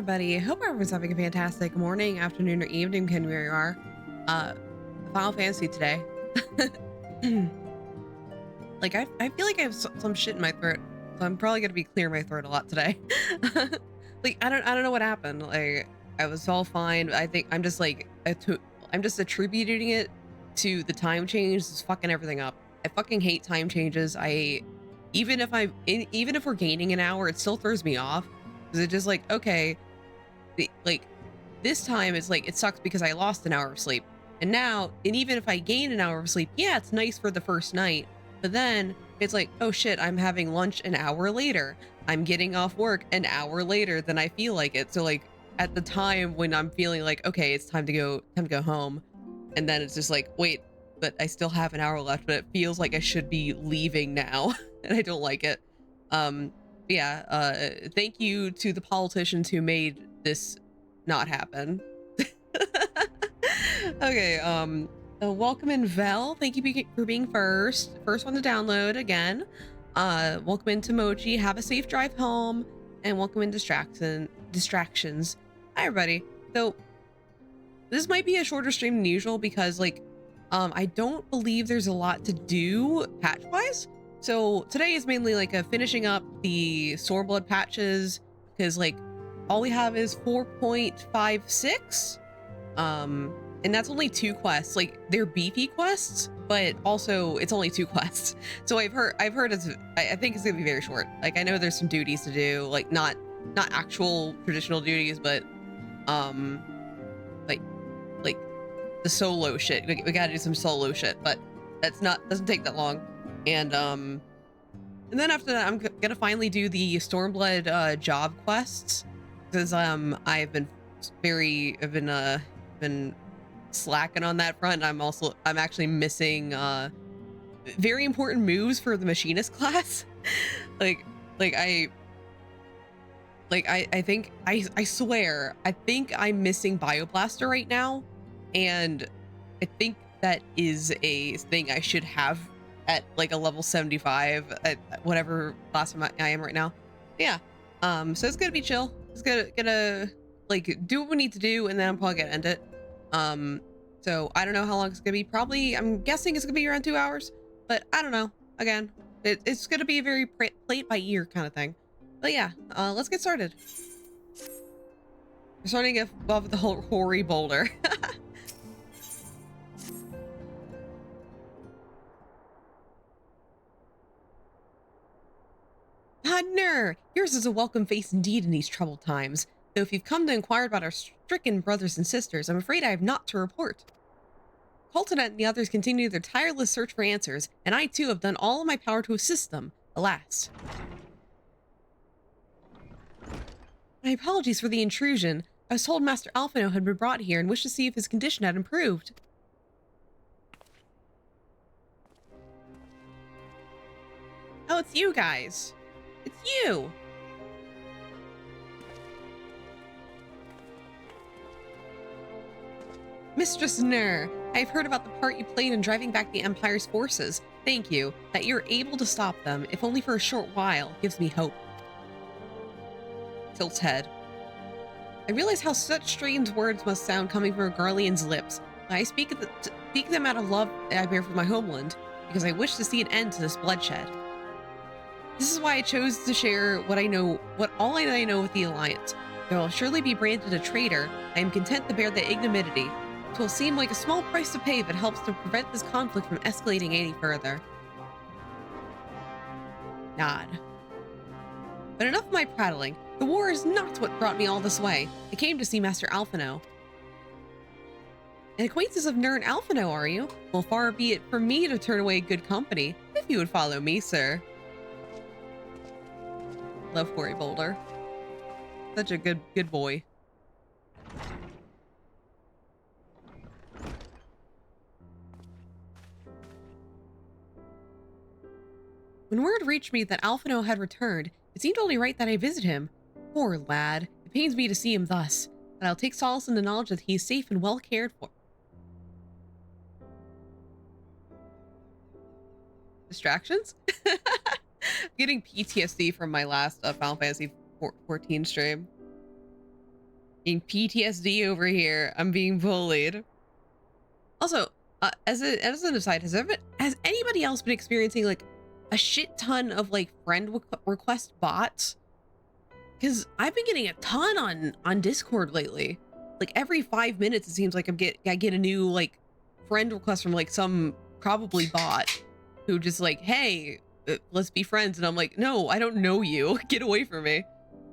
everybody. I hope everyone's having a fantastic morning, afternoon, or evening, depending where you are. Final Fantasy today. Like I feel like I have some shit in my throat, so I'm probably gonna be clearing my throat a lot today. Like I don't know what happened. Like I was all fine. I think I'm just like I'm just attributing it to the time change. It's fucking everything up. I fucking hate time changes. Even if we're gaining an hour, it still throws me off because it's just like, okay, like this time it's like it sucks because I lost an hour of sleep, and even if I gain an hour of sleep, yeah, it's nice for the first night, but then it's like, oh shit, I'm having lunch an hour later, I'm getting off work an hour later than I feel like it. So like at the time when I'm feeling like, okay, it's time to go home, and then it's just like, wait, but I still have an hour left, but it feels like I should be leaving now. And I don't like it. Thank you to the politicians who made this not happen. Okay, welcome in Vel. Thank you for being first one to download again. Welcome into Mochi. Have a safe drive home, and welcome in distractions. Hi everybody. So this might be a shorter stream than usual because like I don't believe there's a lot to do patch wise. So today is mainly like a finishing up the Storeblood patches, because like all we have is 4.56, and that's only 2 quests. Like they're beefy quests, but also it's only 2 quests. So I've heard I think it's gonna be very short. Like I know there's some duties to do, like not actual traditional duties, but like the solo shit. We gotta do some solo shit, but doesn't take that long. And then after that, I'm gonna finally do the Stormblood job quests, because I've been slacking on that front. I'm actually missing very important moves for the machinist class. I think I swear I think I'm missing Bioblaster right now, and I think that is a thing I should have at like a level 75 at whatever class I am right now. Yeah. So it's gonna be chill. It's gonna like do what we need to do, and then I'm probably gonna end it. So I don't know how long it's gonna be. Probably, I'm guessing it's gonna be around 2 hours, but I don't know. Again, it's gonna be a very plate by ear kind of thing. But yeah, let's get started. We're starting off with the whole hoary boulder. Ner, yours is a welcome face indeed in these troubled times. Though if you've come to inquire about our stricken brothers and sisters, I'm afraid I have naught to report. Coltonet and the others continue their tireless search for answers, and I too have done all in my power to assist them, alas. My apologies for the intrusion. I was told Master Alphino had been brought here and wished to see if his condition had improved. Oh, it's you guys. It's you! Mistress Ner, I've heard about the part you played in driving back the Empire's forces. Thank you. That you're able to stop them, if only for a short while, gives me hope. Tilts head. I realize how such strange words must sound coming from a Garlean's lips. I speak them out of love I bear for my homeland, because I wish to see an end to this bloodshed. This is why I chose to share all I know with the Alliance. Though I'll surely be branded a traitor, I am content to bear the ignominy. It will seem like a small price to pay if it helps to prevent this conflict from escalating any further. Nod. But enough of my prattling. The war is not what brought me all this way. I came to see Master Alphino. An acquaintance of Ner and Alphino, are you? Well, far be it from me to turn away good company, if you would follow me, sir. Love Quarry Boulder. Such a good boy. When word reached me that Alphino had returned, it seemed only right that I visit him. Poor lad. It pains me to see him thus, but I'll take solace in the knowledge that he is safe and well cared for. Distractions? I'm getting PTSD from my last Final Fantasy 14 stream. Being PTSD over here. I'm being bullied. Also, as an aside, has anybody else been experiencing like a shit ton of like friend request bots? Because I've been getting a ton on Discord lately. Like every 5 minutes, it seems like I get a new like friend request from like some probably bot who just like, hey, let's be friends. And I'm like, no, I don't know you. Get away from me.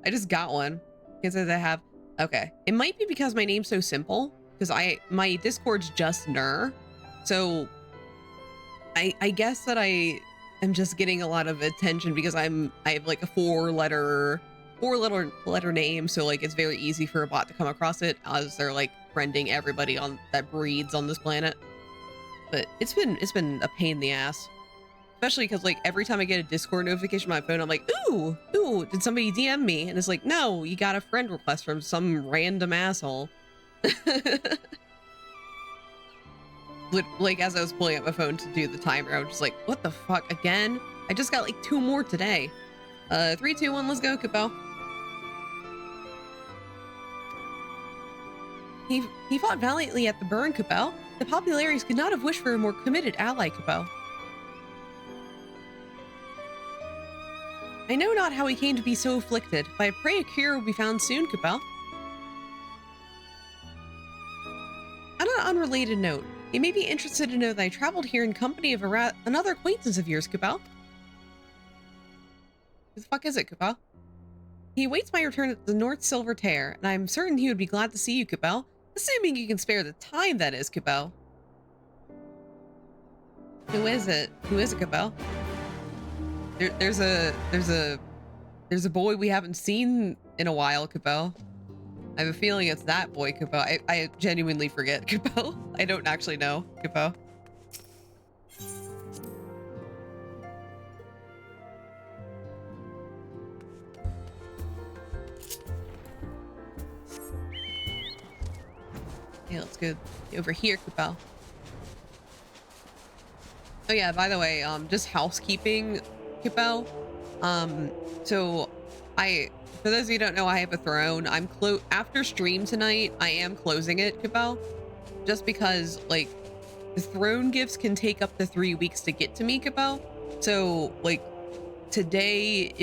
I just got one. Because I have, okay. It might be because my name's so simple. Because my Discord's just Ner. So I guess that I am just getting a lot of attention because I have like a four letter name, so like it's very easy for a bot to come across it as they're like friending everybody on that breeds on this planet. But it's been a pain in the ass, especially because like every time I get a Discord notification on my phone, I'm like, ooh, did somebody DM me? And it's like, no, you got a friend request from some random asshole. Like as I was pulling up my phone to do the timer, I was just like, what the fuck, again? I just got like 2 more today. 3, 2, 1, let's go, Capo. He fought valiantly at the burn, Capo. The Populares could not have wished for a more committed ally, Capo. I know not how he came to be so afflicted, but I pray a cure will be found soon, Capo. On an unrelated note, you may be interested to know that I traveled here in company of another acquaintance of yours, Capo. Who the fuck is it, Capo? He awaits my return at the North Silver Tear, and I'm certain he would be glad to see you, Capo. Assuming you can spare the time, that is, Capo. Who is it? Who is it, Capo? There's a boy we haven't seen in a while, Capo. I have a feeling it's that boy, Capo. I genuinely forget, Capo. I don't actually know, Capo. Okay, let's go over here, Capo. Oh yeah, by the way, just housekeeping, Capo. So for those of you who don't know, I have a throne. After stream tonight, I am closing it, Capo. Just because, like, the throne gifts can take up to 3 weeks to get to me, Capo. So, like, today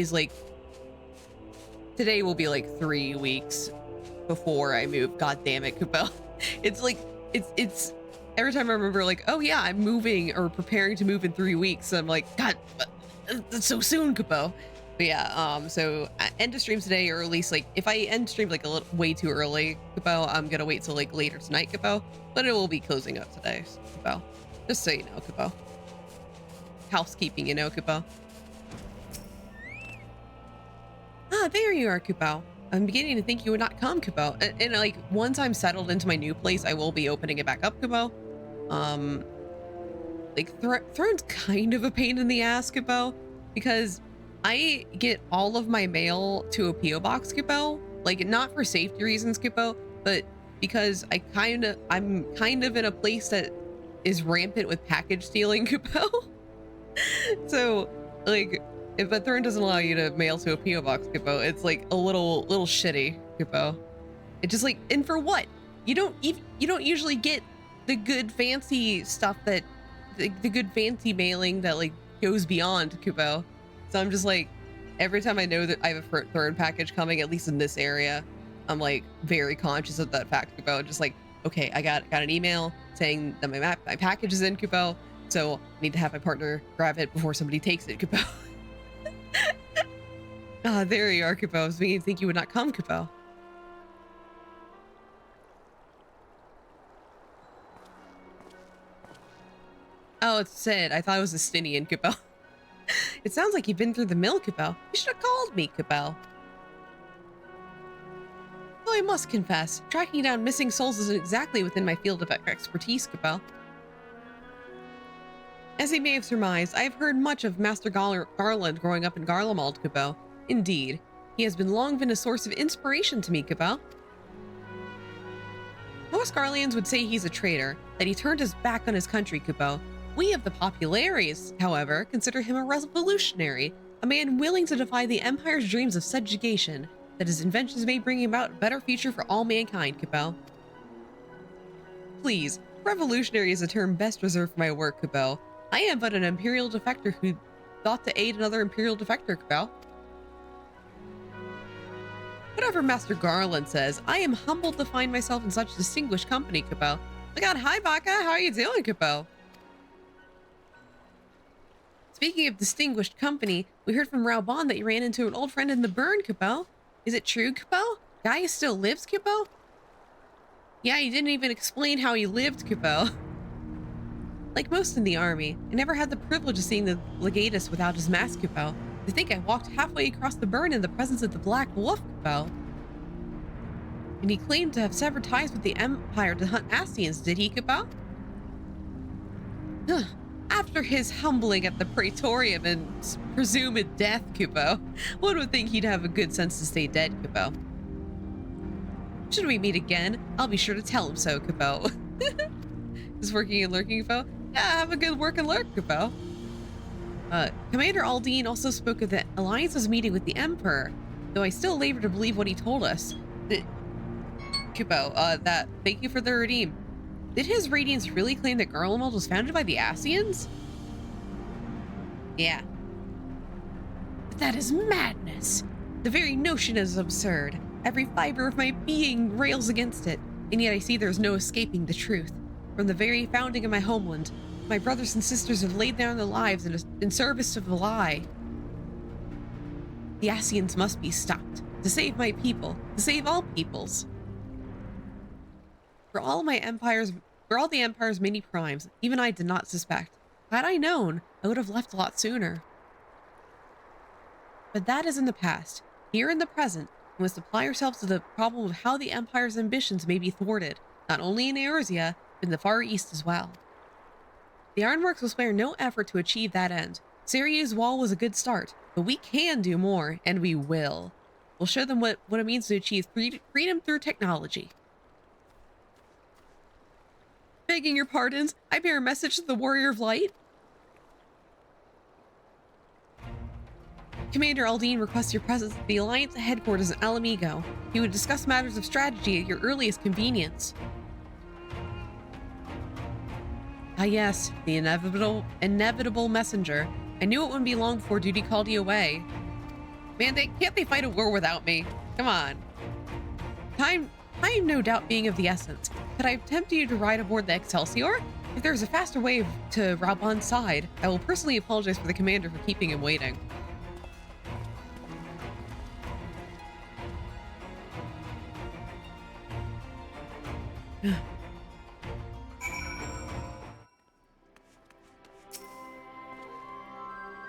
will be like 3 weeks before I move. God damn it, Capo. It's like, it's every time I remember, like, oh yeah, I'm moving or preparing to move in 3 weeks. I'm like, God, that's so soon, Capo. But yeah, so end of stream today, or at least like if I end stream like a little way too early, Capo, I'm gonna wait till like later tonight, Capo. But it will be closing up today, Capo. Just so you know, Capo. Housekeeping, you know, Capo. Ah, there you are, Capo. I'm beginning to think you would not come, Capo. And like once I'm settled into my new place, I will be opening it back up, Capo. Like Throne's kind of a pain in the ass, Capo, because I get all of my mail to a PO box, Capo. Like not for safety reasons, Capo, but because I'm kind of in a place that is rampant with package stealing, Capo. So like, but Throne doesn't allow you to mail to a PO box, Capo. It's like a little shitty, Capo. It just like, and for what? You don't usually get the good fancy stuff that the good fancy mailing that like goes beyond, Capo. So I'm just like, every time I know that I have a Throne package coming, at least in this area, I'm like very conscious of that fact, Capo. Just like, okay, I got an email saying that my package is in, Capo. So I need to have my partner grab it before somebody takes it, Capo. Ah, there you are, Capo. I was beginning to think you would not come, Capo. Oh, it's Sid. I thought it was a Stinian, Capo. It sounds like you've been through the mill, Capo. You should have called me, Capo. Though I must confess, tracking down missing souls isn't exactly within my field of expertise, Capo. As you may have surmised, I have heard much of Master Garland growing up in Garlemald, Capo. Indeed, he has long been a source of inspiration to me, Capo. Most Garleans would say he's a traitor, that he turned his back on his country, Capo. We of the Populares, however, consider him a revolutionary, a man willing to defy the Empire's dreams of subjugation. that his inventions may bring about a better future for all mankind, Cabell. Please, revolutionary is a term best reserved for my work, Cabell. I am but an Imperial defector who thought to aid another Imperial defector, Cabell. Whatever Master Garland says, I am humbled to find myself in such distinguished company, Cabell. My God, hi, Baka. How are you doing, Cabell? Speaking of distinguished company, we heard from Raubon that you ran into an old friend in the burn, Cabell. Is it true, Cabell? Guy still lives, Cabell? Yeah, you didn't even explain how he lived, Cabell. Like most in the army, I never had the privilege of seeing the legatus without his mask, Cabell. I think I walked halfway across the burn in the presence of the Black Wolf, Cabell. And he claimed to have severed ties with the Empire to hunt Ascians, did he, Cabell? After his humbling at the Praetorium and presumed death, Kupo, one would think he'd have a good sense to stay dead, Kupo. Should we meet again, I'll be sure to tell him so, Kupo. Is working and lurking, Kupo? Yeah, have a good work and lurk, Kupo. Commander Aldine also spoke of the Alliance's meeting with the Emperor, though I still labor to believe what he told us. Kupo, thank you for the redeem. Did His Radiance really claim that Garlemald was founded by the Ascians? Yeah. But that is madness. The very notion is absurd. Every fiber of my being rails against it, and yet I see there is no escaping the truth. From the very founding of my homeland, my brothers and sisters have laid down their lives in service of the lie. The Ascians must be stopped, to save my people, to save all peoples. For all the Empire's many crimes, even I did not suspect. Had I known, I would have left a lot sooner. But that is in the past. Here in the present, we must apply ourselves to the problem of how the Empire's ambitions may be thwarted, not only in Eorzea, but in the Far East as well. The Ironworks will spare no effort to achieve that end. Seria's wall was a good start, but we can do more, and we will. We'll show them what it means to achieve freedom through technology. Begging your pardons, I bear a message to the Warrior of Light. Commander Aldine requests your presence at the Alliance headquarters in Alamigo. He would discuss matters of strategy at your earliest convenience. Ah yes, the inevitable messenger. I knew it wouldn't be long before duty called you away. Man, can't they fight a war without me? Come on. Time no doubt being of the essence. Could I tempt you to ride aboard the Excelsior? If there is a faster way to Raubon's side, I will personally apologize for the commander for keeping him waiting.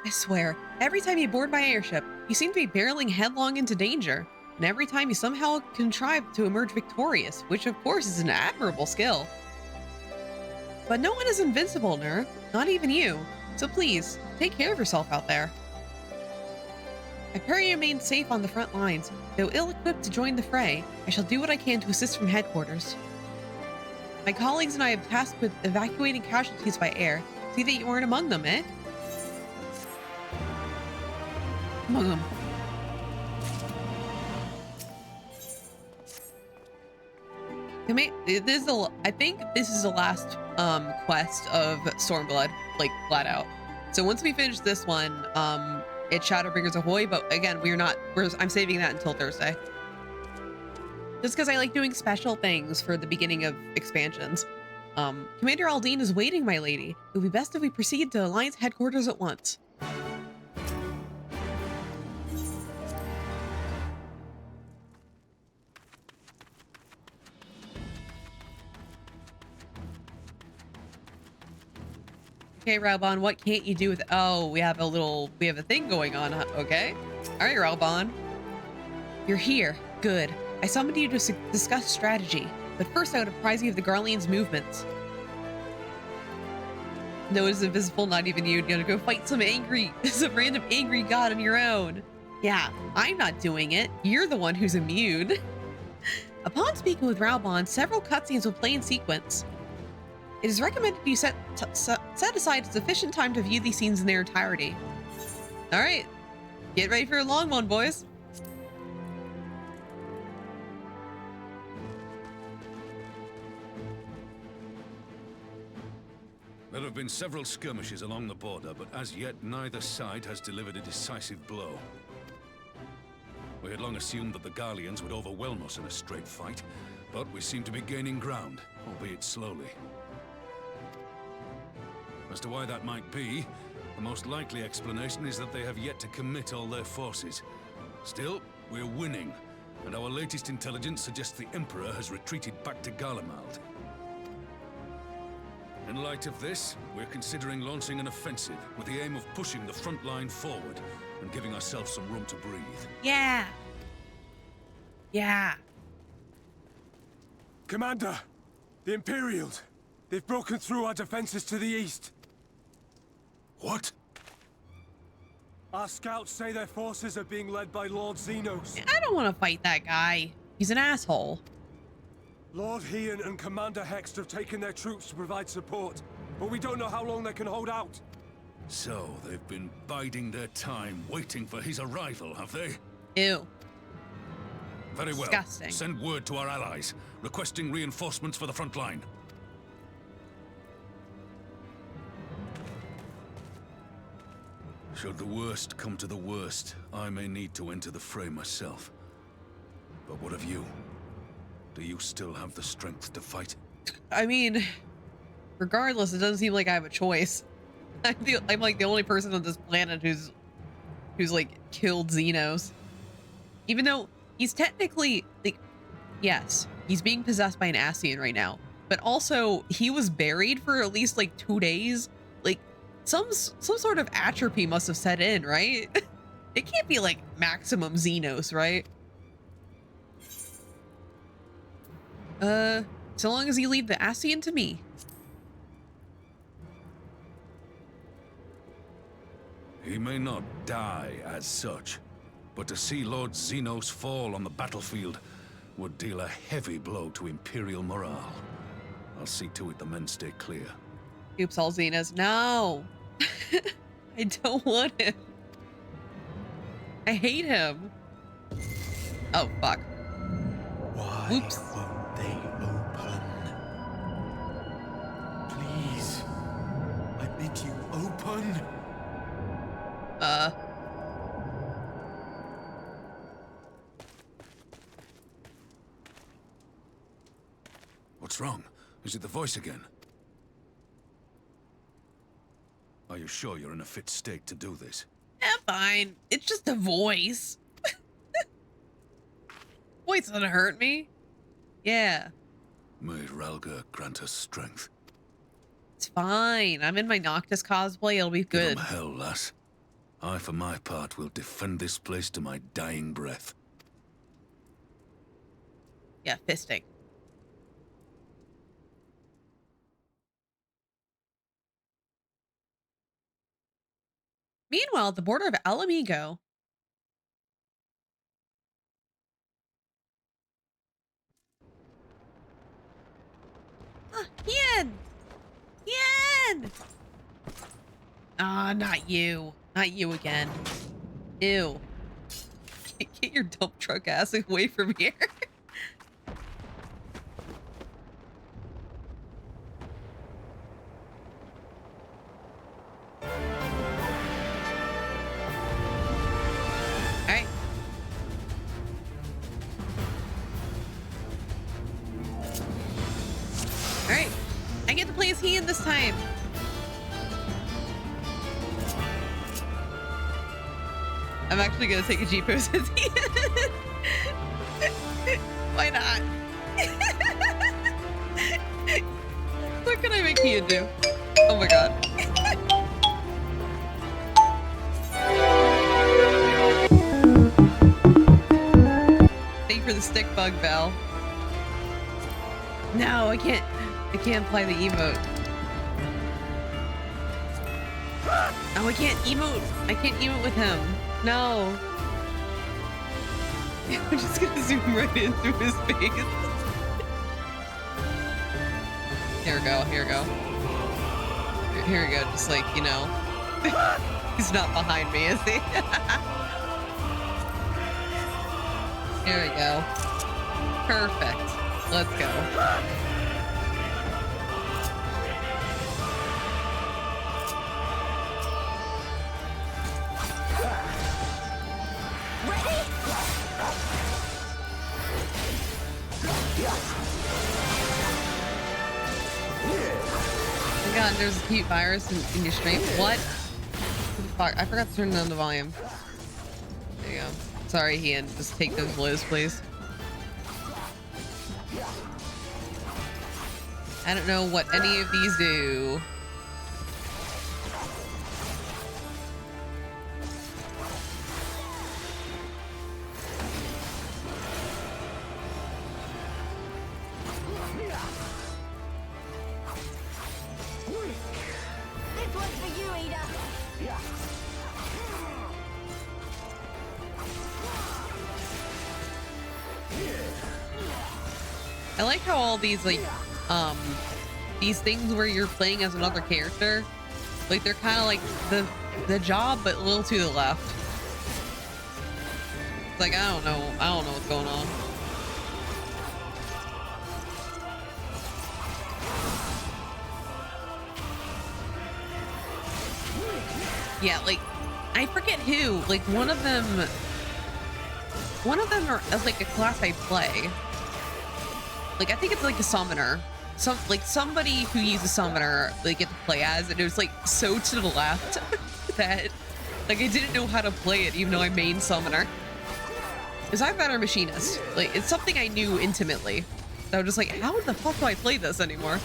I swear, every time you board my airship, you seem to be barreling headlong into danger. And every time you somehow contrive to emerge victorious, which of course is an admirable skill. But no one is invincible, Nur, not even you. So please, take care of yourself out there. I pray you remain safe on the front lines. Though ill-equipped to join the fray, I shall do what I can to assist from headquarters. My colleagues and I have tasked with evacuating casualties by air. See that you aren't among them, eh? Among them. I think this is the last quest of Stormblood, like flat out. So once we finish this one, it's Shadowbringers Ahoy, but again, I'm saving that until Thursday. Just because I like doing special things for the beginning of expansions. Commander Aldine is waiting, my lady. It would be best if we proceed to Alliance headquarters at once. Okay, Raubon, what can't you do with... Oh, we have a thing going on, huh? Okay. All right, Raubon. You're here. Good. I summoned you to discuss strategy, but first I would apprise you of the Garlean's movements. No, it's invisible, not even you. You're gonna go fight some random angry god on your own. Yeah, I'm not doing it. You're the one who's immune. Upon speaking with Raubon, several cutscenes will play in sequence. It is recommended you set aside sufficient time to view these scenes in their entirety. All right, get ready for a long one, boys. There have been several skirmishes along the border, but as yet neither side has delivered a decisive blow. We had long assumed that the Garleans would overwhelm us in a straight fight, but we seem to be gaining ground, albeit slowly. As to why that might be, the most likely explanation is that they have yet to commit all their forces. Still, we're winning, and our latest intelligence suggests the Emperor has retreated back to Garlemald. In light of this, we're considering launching an offensive with the aim of pushing the front line forward and giving ourselves some room to breathe. Yeah. Yeah. Commander, the Imperials. They've broken through our defenses to the east. What? Our scouts say their forces are being led by Lord Xenos. I don't want to fight that guy. He's an asshole. Lord Heian and Commander Hext have taken their troops to provide support, but we don't know how long they can hold out. So, they've been biding their time, waiting for his arrival, have they? Ew. Very well. Disgusting. Send word to our allies, requesting reinforcements for the front line. Should the worst come to the worst, I may need to enter the fray myself. But what of you? Do you still have the strength to fight? I mean, regardless, it doesn't seem like I have a choice. I'm like the only person on this planet who's like killed Xenos. Even though he's technically like, yes, he's being possessed by an Ascian right now, but also he was buried for at least like 2 days. Like some sort of atrophy must have set in, right? It can't be like maximum Xenos, right? So long as you leave the Ascian to me. He may not die as such, but to see Lord Xenos fall on the battlefield would deal a heavy blow to Imperial morale. I'll see to it the men stay clear. Oops, all Xenos. No! I don't want him. I hate him. Oh, fuck. Why Whoops. won't they open? Please, I bid you open. What's wrong? Is it the voice again? Are you sure you're in a fit state to do this? Yeah, fine. It's just a voice. Voice doesn't hurt me. Yeah. May Ralga grant us strength. It's fine. I'm in my Noctis cosplay. It'll be good. Give 'em hell, lass. I, for my part, will defend this place to my dying breath. Yeah, fisting. Meanwhile, at the border of Alamigo. Yen! Yen! Ah, not you. Not you again. Ew. Get your dump truck ass away from here. Alright. Alright. I get to play as Heian this time. I'm actually gonna take a G-pose as Heian. Why not? What can I make Heian do? Oh my god. Thank you for the stick bug, Val. No, I can't apply the emote. Oh, I can't emote. I can't emote with him. No. I'm just gonna zoom right into his face. Here we go, here we go. Here we go, just like, you know. He's not behind me, is he? Here we go. Perfect. Let's go. Oh my god, there's a cute virus in your stream. What? Fuck, I forgot to turn down the volume. There you go. Sorry, Ian. Just take those blows, please. I don't know what any of these do. This one's for you, Ada. I like how all these these things where you're playing as another character, like they're kind of like the job, but a little to the left. It's like I don't know what's going on. Yeah, like I forget who. Like one of them are like a class I play. Like I think it's like a summoner. Somebody who uses summoner like get to play as, and it was like so to the left that like I didn't know how to play it even though I main summoner. Because I'm better machinist. Like it's something I knew intimately. So I was just like, how the fuck do I play this anymore?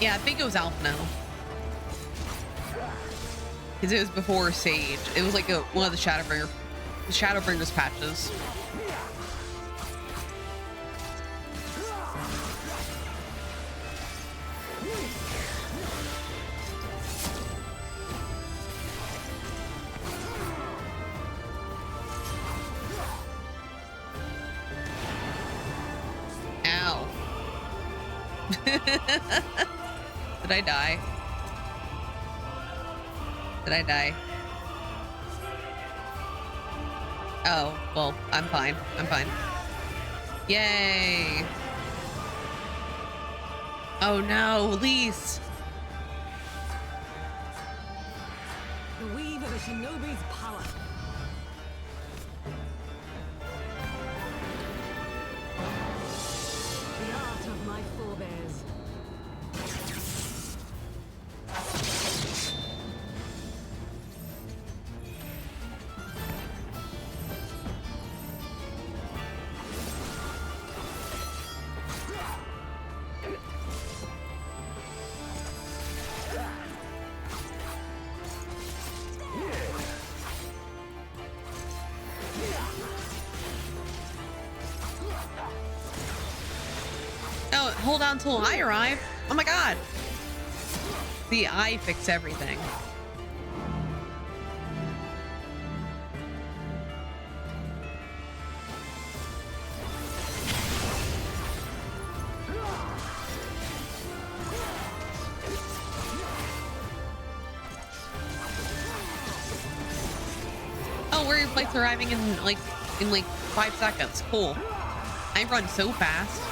Yeah, I think it was Alpha now. Because it was before Sage. It was like one of the Shadowbringers patches. Ow. Did I die? Did I die? Oh, well, I'm fine. I'm fine. Yay! Oh no, Lise! The weave of a shinobi's power. The art of my forebears. Oh, hold on till I arrive. Oh my god. See, I fix everything. Oh, where your flight's arriving in like 5 seconds. Cool. I run so fast.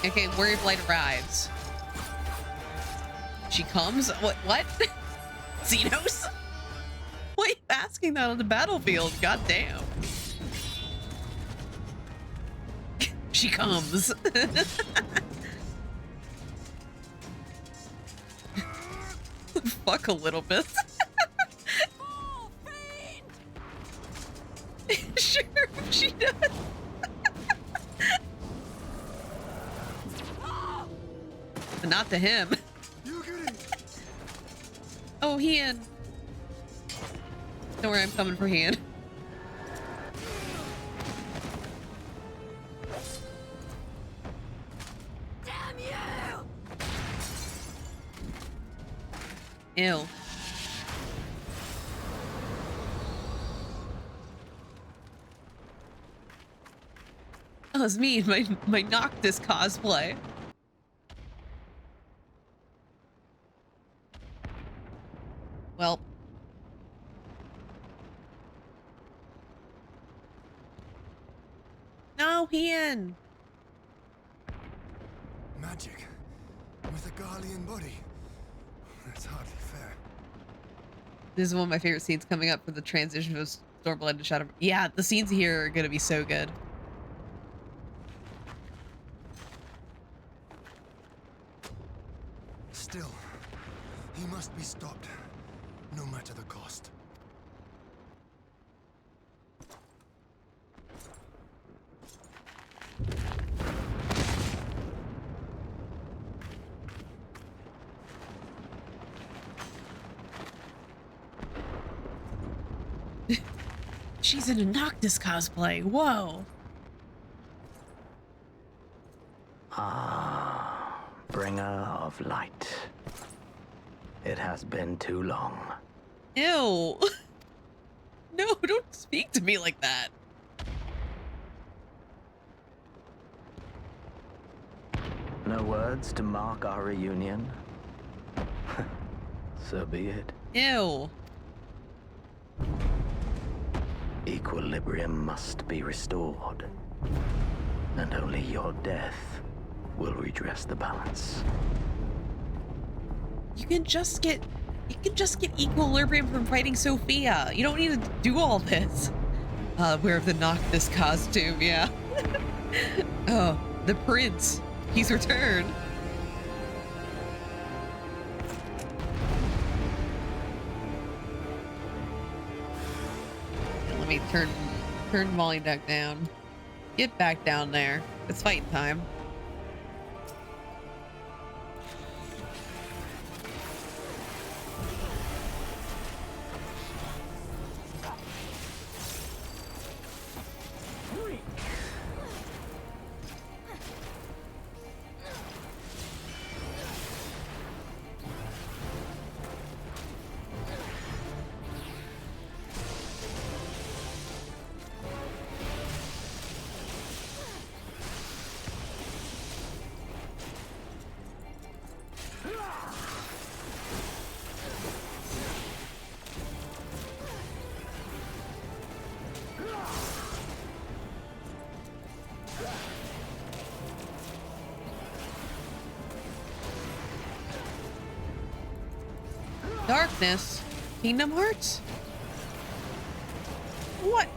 Okay, where your flight arrives. She comes? What? Xenos? Why are you asking that on the battlefield? God damn. She comes. Fuck a little bit. Sure, she does. But not to him. Oh, Ian. Don't worry, I'm coming for Ian. Damn you! Ew. That was me, my Noctis cosplay. Well. No, Ian. Magic with a Garlean body. That's hardly fair. This is one of my favorite scenes coming up for the transition of Stormblood to Shadow. Yeah, the scenes here are gonna be so good. Still, he must be stopped, no matter the cost. She's in a Noctis cosplay. Whoa. Ah, bringer of light. It has been too long. Ew. No, don't speak to me like that. No words to mark our reunion? So be it. Ew. Equilibrium must be restored. And only your death will redress the balance. You can just get equilibrium from fighting Sophia. You don't need to do all this. Wear the Noctis costume, yeah. Oh, the prince. He's returned. Let me turn volume back down. Get back down there. It's fighting time. Darkness? Kingdom Hearts? What?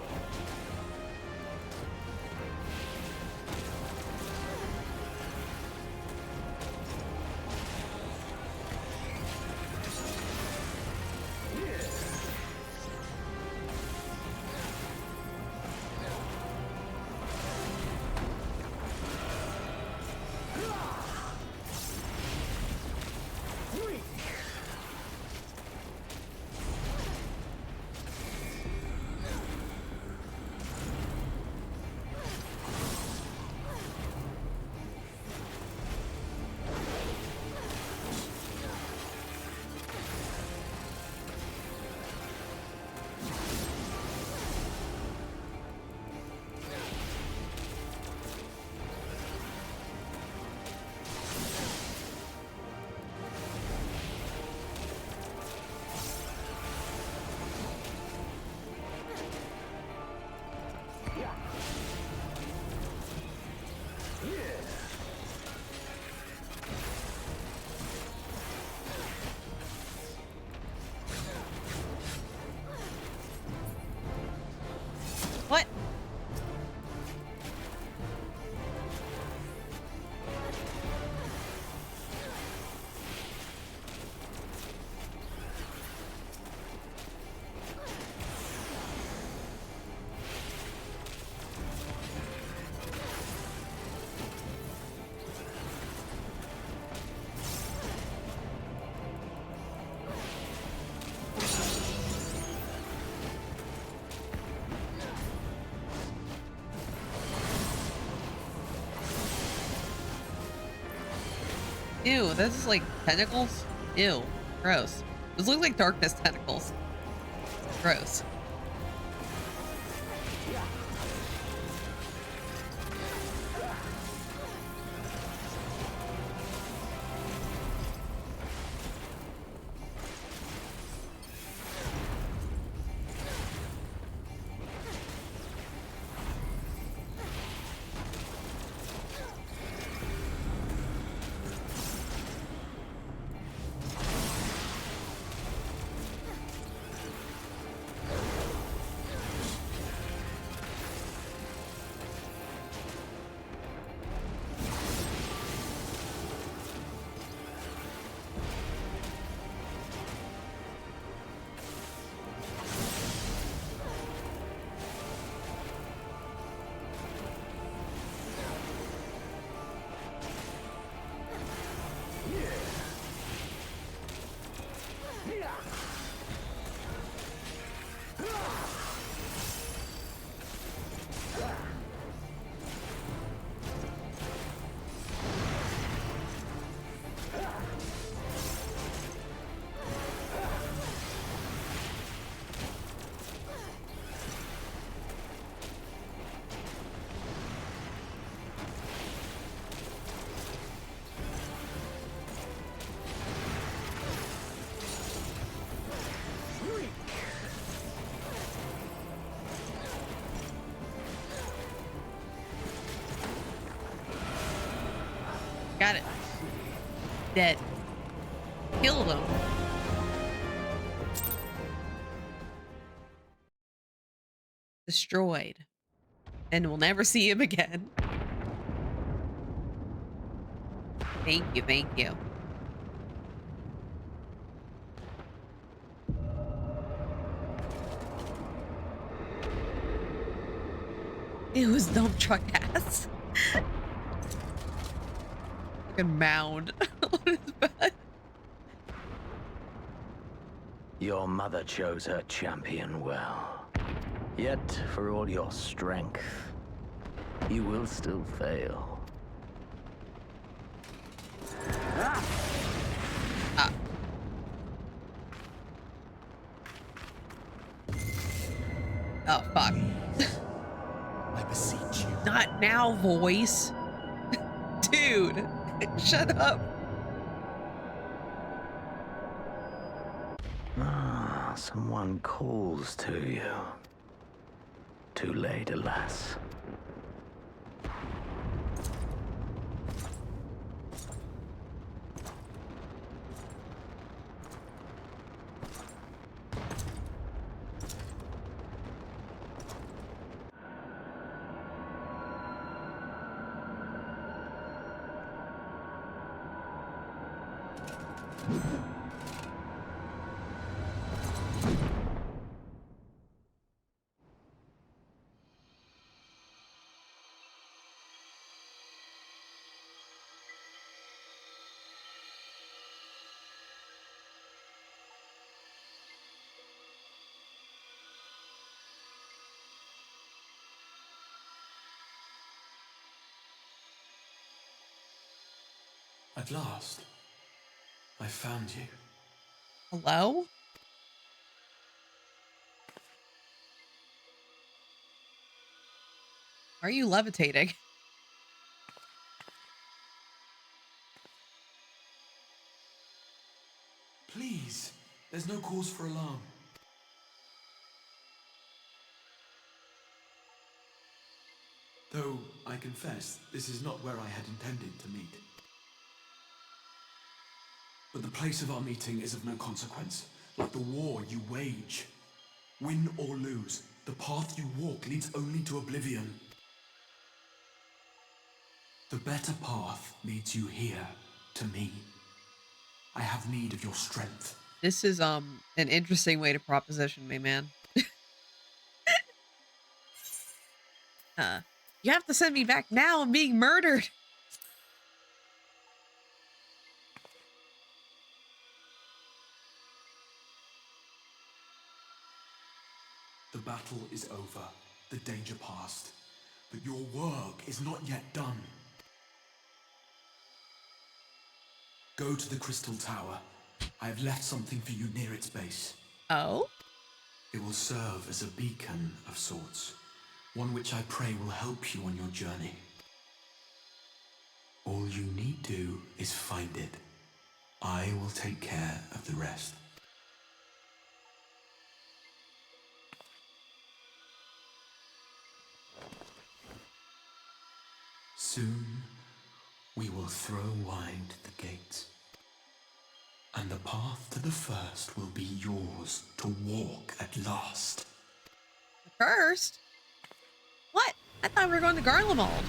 What? Ew, this is like tentacles? Ew, gross. Those look like darkness tentacles. Gross. Dead. Killed him. Destroyed. And we'll never see him again. Thank you, thank you. It was dump truck ass. Fucking mound. What is that? Your mother chose her champion well. Yet, for all your strength, you will still fail. Ah. Oh, fuck. I beseech you. Not now, voice. Dude, shut up. Ah, someone calls to you. Too late, alas. At last, I found you. Hello? Are you levitating? Please, there's no cause for alarm. Though, I confess, this is not where I had intended to meet. But the place of our meeting is of no consequence, like the war you wage. Win or lose, the path you walk leads only to oblivion. The better path leads you here, to me. I have need of your strength. This is an interesting way to proposition me, man. You have to send me back now. I'm being murdered. The battle is over, the danger past, but your work is not yet done. Go to the Crystal Tower. I have left something for you near its base. Oh? It will serve as a beacon of sorts, one which I pray will help you on your journey. All you need do is find it. I will take care of the rest. Soon, we will throw wide the gates, and the path to the first will be yours to walk at last. First? What? I thought we were going to Garlemald.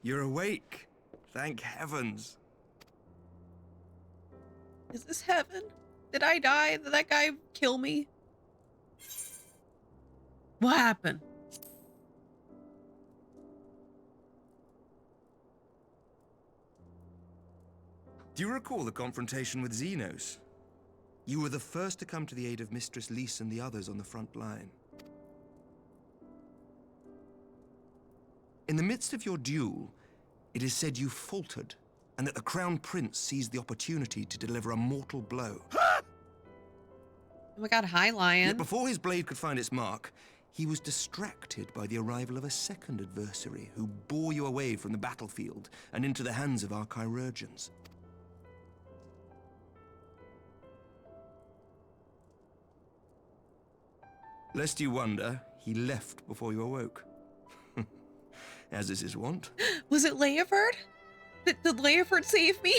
You're awake. Thank heavens. Is this heaven? Did I die? Did that guy kill me? What happened? Do you recall the confrontation with Xenos? You were the first to come to the aid of Mistress Lys and the others on the front line. In the midst of your duel, it is said you faltered, and that the Crown Prince seized the opportunity to deliver a mortal blow. Oh my god, hi, Lion. Yet before his blade could find its mark, he was distracted by the arrival of a second adversary who bore you away from the battlefield and into the hands of our chirurgeons. Lest you wonder, he left before you awoke. As is his wont. Was it Leoford? Did Leoford save me?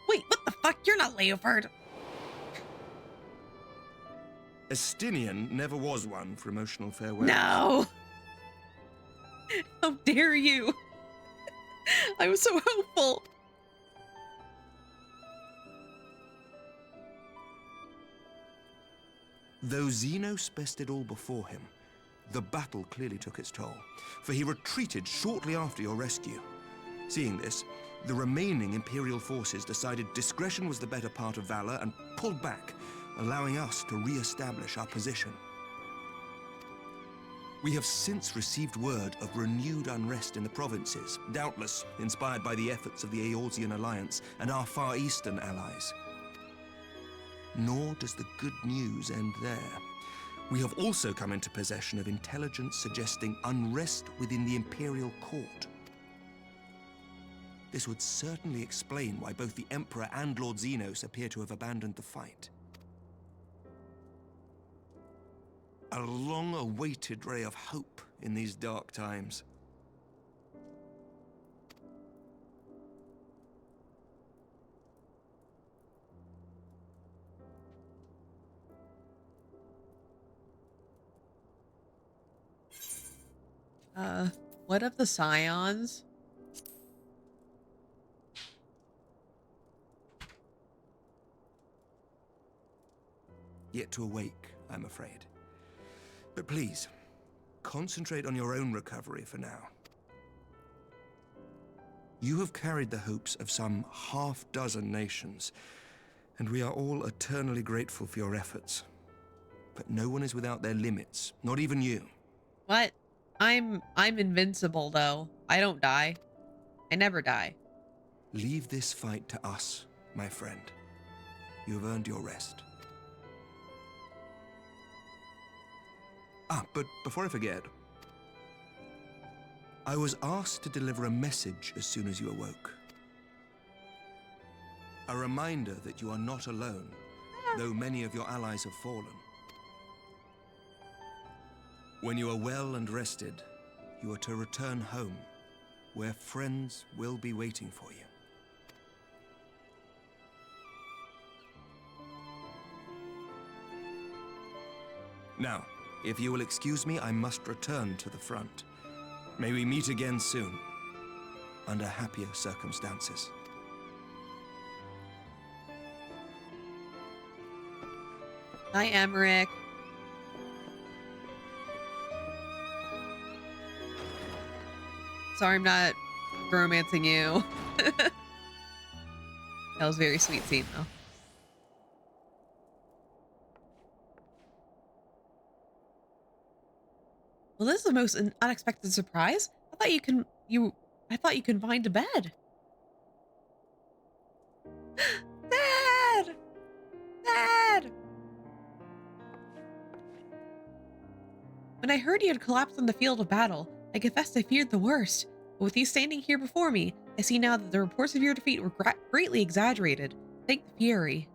Wait, what the fuck? You're not Leoford. Estinian never was one for emotional farewells. No. How dare you? I was so hopeful. Though Xenos bested all before him, the battle clearly took its toll, for he retreated shortly after your rescue. Seeing this, the remaining Imperial forces decided discretion was the better part of valor and pulled back, allowing us to re-establish our position. We have since received word of renewed unrest in the provinces, doubtless inspired by the efforts of the Eorzean Alliance and our Far Eastern allies. Nor does the good news end there. We have also come into possession of intelligence suggesting unrest within the Imperial Court. This would certainly explain why both the Emperor and Lord Xenos appear to have abandoned the fight. A long-awaited ray of hope in these dark times. What of the Scions? Yet to awake, I'm afraid. But please, concentrate on your own recovery for now. You have carried the hopes of some half-dozen nations, and we are all eternally grateful for your efforts. But no one is without their limits, not even you. What? I'm invincible though. I don't die. I never die. Leave this fight to us, my friend. You have earned your rest. But before I forget, I was asked to deliver a message as soon as you awoke. A reminder that you are not alone, though many of your allies have fallen. When you are well and rested, you are to return home, where friends will be waiting for you. Now, if you will excuse me, I must return to the front. May we meet again soon, under happier circumstances. Hi, Emmerich. Sorry I'm not romancing you. That was a very sweet scene, though. Well, this is the most unexpected surprise. I thought you confined to bed. Dad! Dad! When I heard you had collapsed on the field of battle, I confessed I feared the worst. But with you standing here before me, I see now that the reports of your defeat were greatly exaggerated. Thank the Fury.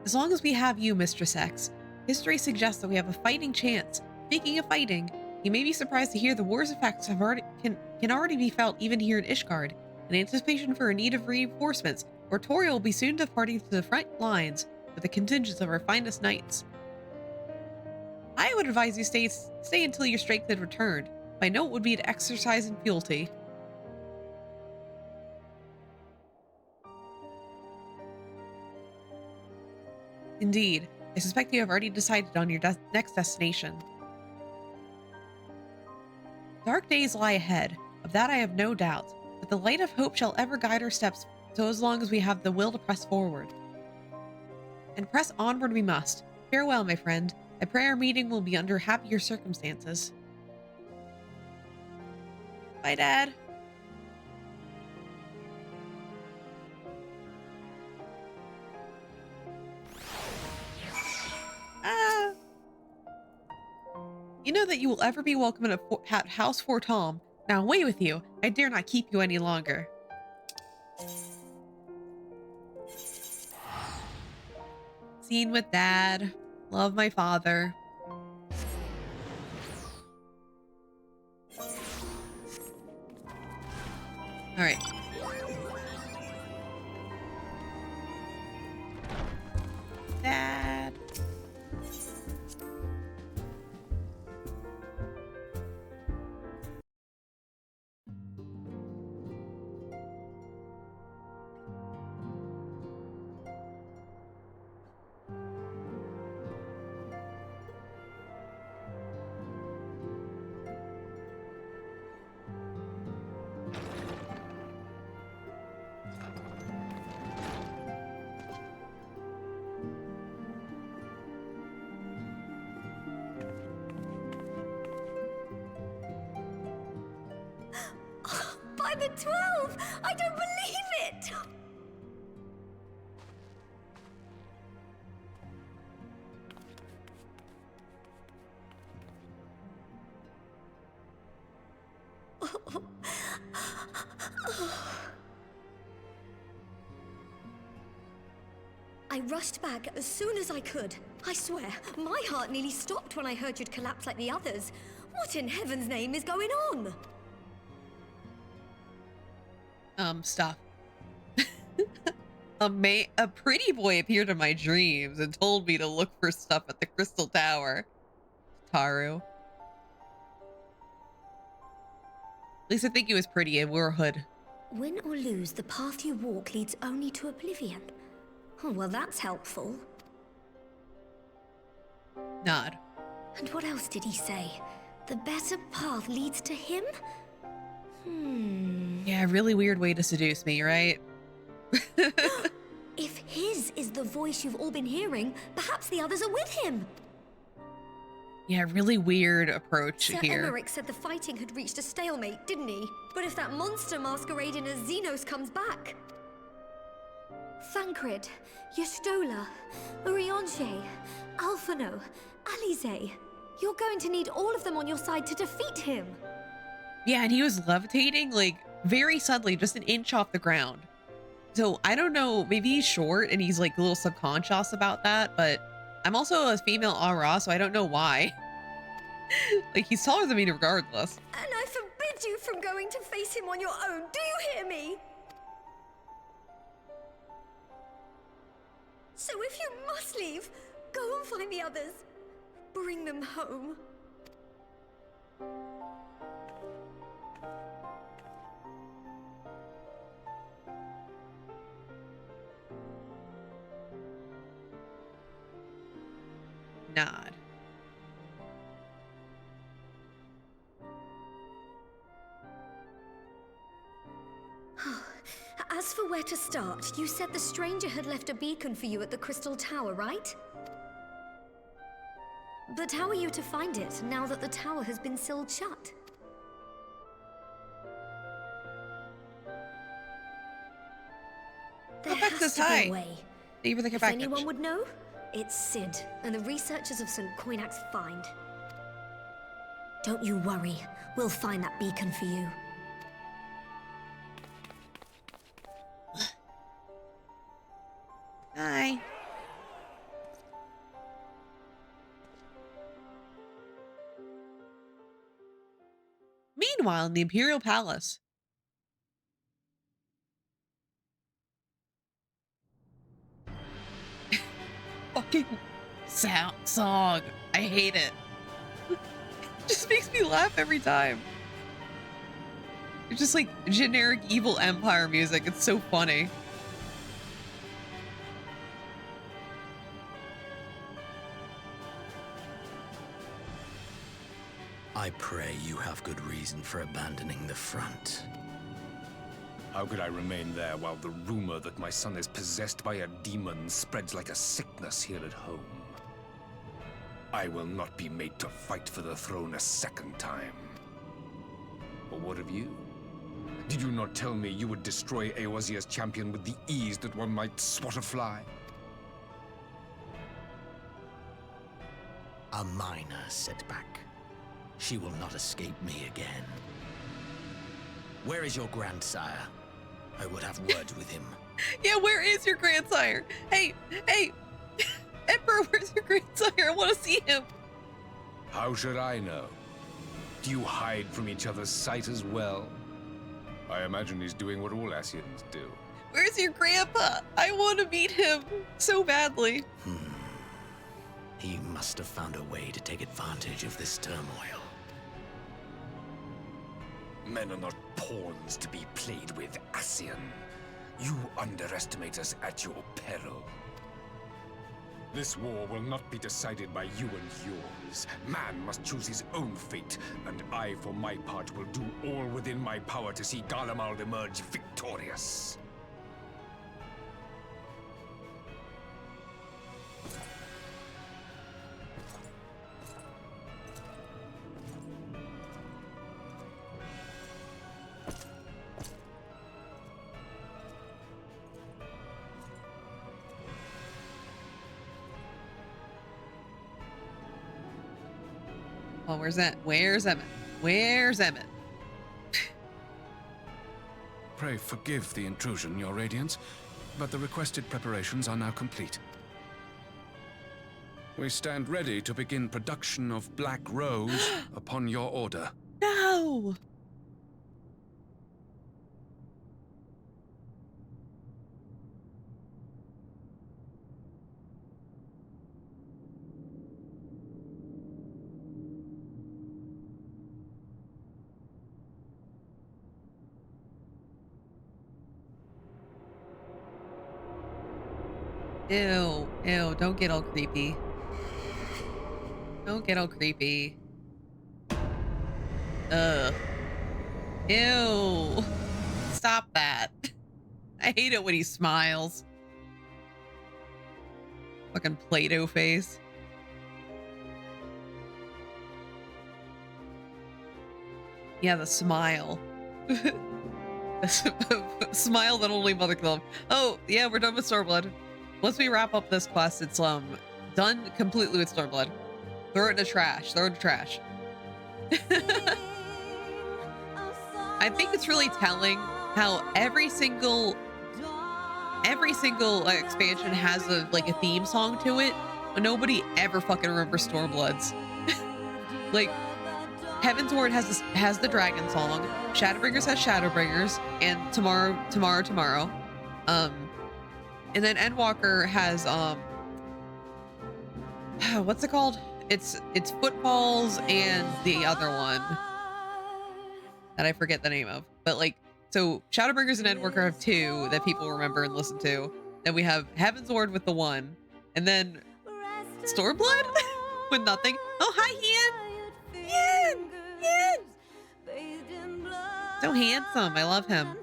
As long as we have you, Mistress X, history suggests that we have a fighting chance. Speaking of fighting, you may be surprised to hear the war's effects can already be felt even here in Ishgard. In anticipation for a need of reinforcements, Ortoria will be soon departing to the front lines with the contingents of our finest knights. I would advise you stay until your strength had returned. My note would be to exercise in fealty. Indeed, I suspect you have already decided on your next destination. Dark days lie ahead, of that I have no doubt, but the light of hope shall ever guide our steps so as long as we have the will to press forward. and press onward we must. Farewell, my friend. I pray our meeting will be under happier circumstances. Bye, Dad. Ah. You know that you will ever be welcome at House for Tom. Now away with you. I dare not keep you any longer. Scene with Dad. Love my father. All right. Dad. By the 12! I don't believe it! I rushed back as soon as I could. I swear, my heart nearly stopped when I heard you'd collapsed like the others. What in heaven's name is going on? Stuff. A pretty boy appeared in my dreams and told me to look for stuff at the Crystal Tower. Taru. At least I think he was pretty and wore a hood. Win or lose, the path you walk leads only to oblivion. Oh, well, that's helpful. Nod. And what else did he say? The better path leads to him? Yeah, really weird way to seduce me, right? If his is the voice you've all been hearing, perhaps the others are with him. Yeah, really weird approach Sir here. Emmerich said the fighting had reached a stalemate, didn't he? But if that monster masquerading as Xenos comes back... Thancred, Yestola, Urianger, Alphano, Alize... You're going to need all of them on your side to defeat him. Yeah, and he was levitating, like, very subtly, just an inch off the ground. So, I don't know, maybe he's short and he's, like, a little subconscious about that, but I'm also a female aura, so I don't know why. Like, he's taller than me regardless. And I forbid you from going to face him on your own, do you hear me? So if you must leave, go and find the others. Bring them home. Nod. As for where to start, you said the stranger had left a beacon for you at the Crystal Tower, right? But how are you to find it, now that the tower has been sealed shut? There has to be a way. Thank you for the If package. anyone would know, it's Sid and the researchers of St. Coinac's find. Don't you worry, we'll find that beacon for you. Hi. Meanwhile, in the Imperial Palace. Fucking song. I hate it. It just makes me laugh every time. It's just like generic evil empire music. It's so funny. I pray you have good reason for abandoning the front. How could I remain there while the rumor that my son is possessed by a demon spreads like a sickness here at home? I will not be made to fight for the throne a second time. But what of you? Did you not tell me you would destroy Eorzea's champion with the ease that one might swat a fly? A minor setback. She will not escape me again. Where is your grandsire? I would have words with him. Yeah, where is your grandsire? Hey, Emperor, where's your grandsire? I want to see him. How should I know? Do you hide from each other's sight as well? I imagine he's doing what all Ascians do. Where's your grandpa? I want to meet him so badly. He must have found a way to take advantage of this turmoil. Men are not pawns to be played with, Ascian. You underestimate us at your peril. This war will not be decided by you and yours. Man must choose his own fate, and I, for my part, will do all within my power to see Garlemald emerge victorious. Oh, where's that? Where's Emmett? Where's Emmett? Pray forgive the intrusion, Your Radiance, but the requested preparations are now complete. We stand ready to begin production of Black Rose upon your order. No! Ew, ew, don't get all creepy. Don't get all creepy. Ugh. Ew. Stop that. I hate it when he smiles. Fucking Play-Doh face. Yeah, the smile. Smile that only Mother can love. Oh, yeah, we're done with Stormblood. Once we wrap up this quest, it's done completely with Stormblood. Throw it in the trash. Throw it in the trash. I think it's really telling how every single expansion has a theme song to it, but nobody ever fucking remembers Stormbloods. Like, Heavensward has the dragon song, Shadowbringers has Shadowbringers, and Tomorrow. And then Endwalker has what's it called? It's Footfalls and the other one that I forget the name of. But so Shadowbringers and Endwalker have two that people remember and listen to. Then we have Heavensward with the one, and then Stormblood with nothing. Oh, hi, Hien! So handsome. I love him.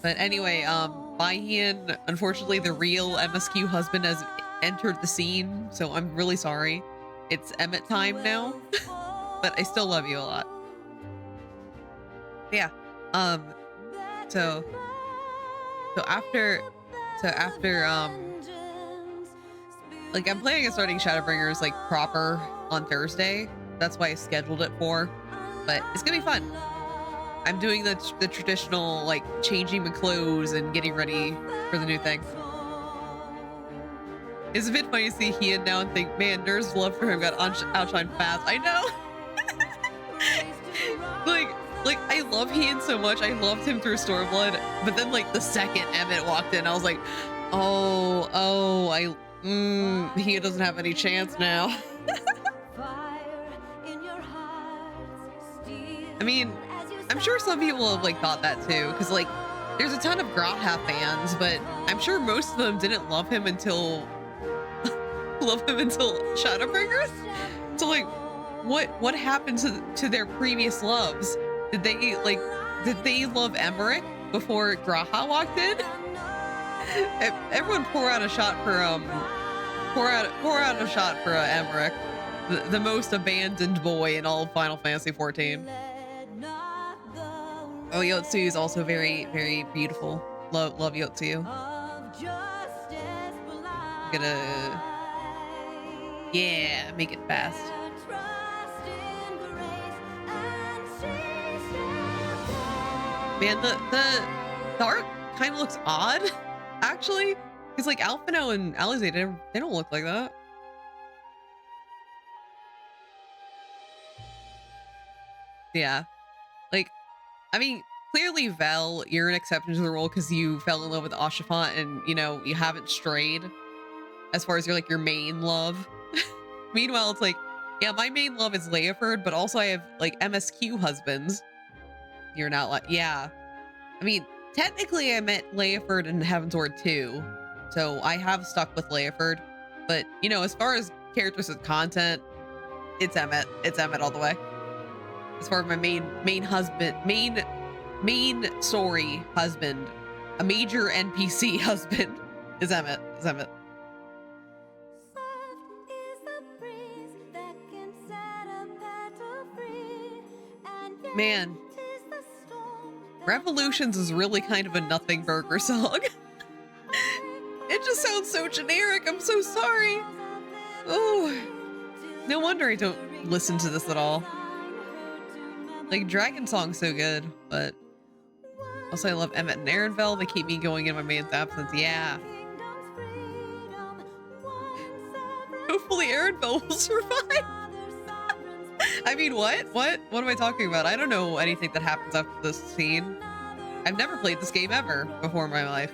But anyway, by Hien, unfortunately, the real MSQ husband has entered the scene, so I'm really sorry. It's Emmett time now, but I still love you a lot. Yeah. So after I'm planning on starting Shadowbringers proper on Thursday. That's why I scheduled it for, but it's gonna be fun. I'm doing the traditional changing my clothes and getting ready for the new thing. It's a bit funny to see Hien now and think, man, Nur's love for him got outshined fast. I know. I love Hien so much. I loved him through Stormblood, but then the second Emmett walked in, I was like, Hien doesn't have any chance now. I mean, I'm sure some people have thought that too, because there's a ton of Grothaft fans, but I'm sure most of them didn't love him until Shadowbringers. So what happened to their previous loves? Did they love Emmerich before Graha walked in. Everyone pour out a shot for Emmerich, the most abandoned boy in all of Final Fantasy XIV. Oh, Yotsu is also very, very beautiful. Love Yotsu. Gonna, yeah, make it fast. Man, the art kind of looks odd, actually. Because like Alphino and Alizé, they don't look like that. Yeah, like, I mean, clearly Vel, you're an exception to the rule because you fell in love with Oshifant and, you know, you haven't strayed as far as your main love. Meanwhile, it's like, yeah, my main love is Leoford, but also I have like MSQ husbands. You're not like, yeah. I mean, technically I met Leoford in Heavensward too, so I have stuck with Leoford, but you know, as far as characters with content, it's Emmett. It's Emmett all the way. As far as my main husband, main story husband, a major NPC husband is Emmett. Is Emmett. Man, Revolutions is really kind of a nothing burger song. It just sounds so generic. I'm so sorry. Oh, no wonder I don't listen to this at all. Like, Dragon Song's so good, but also I love Emmett and Arenville. They keep me going in my man's absence. Yeah. Hopefully Arenville will survive. I mean, what? What am I talking about? I don't know anything that happens after this scene. I've never played this game ever before in my life.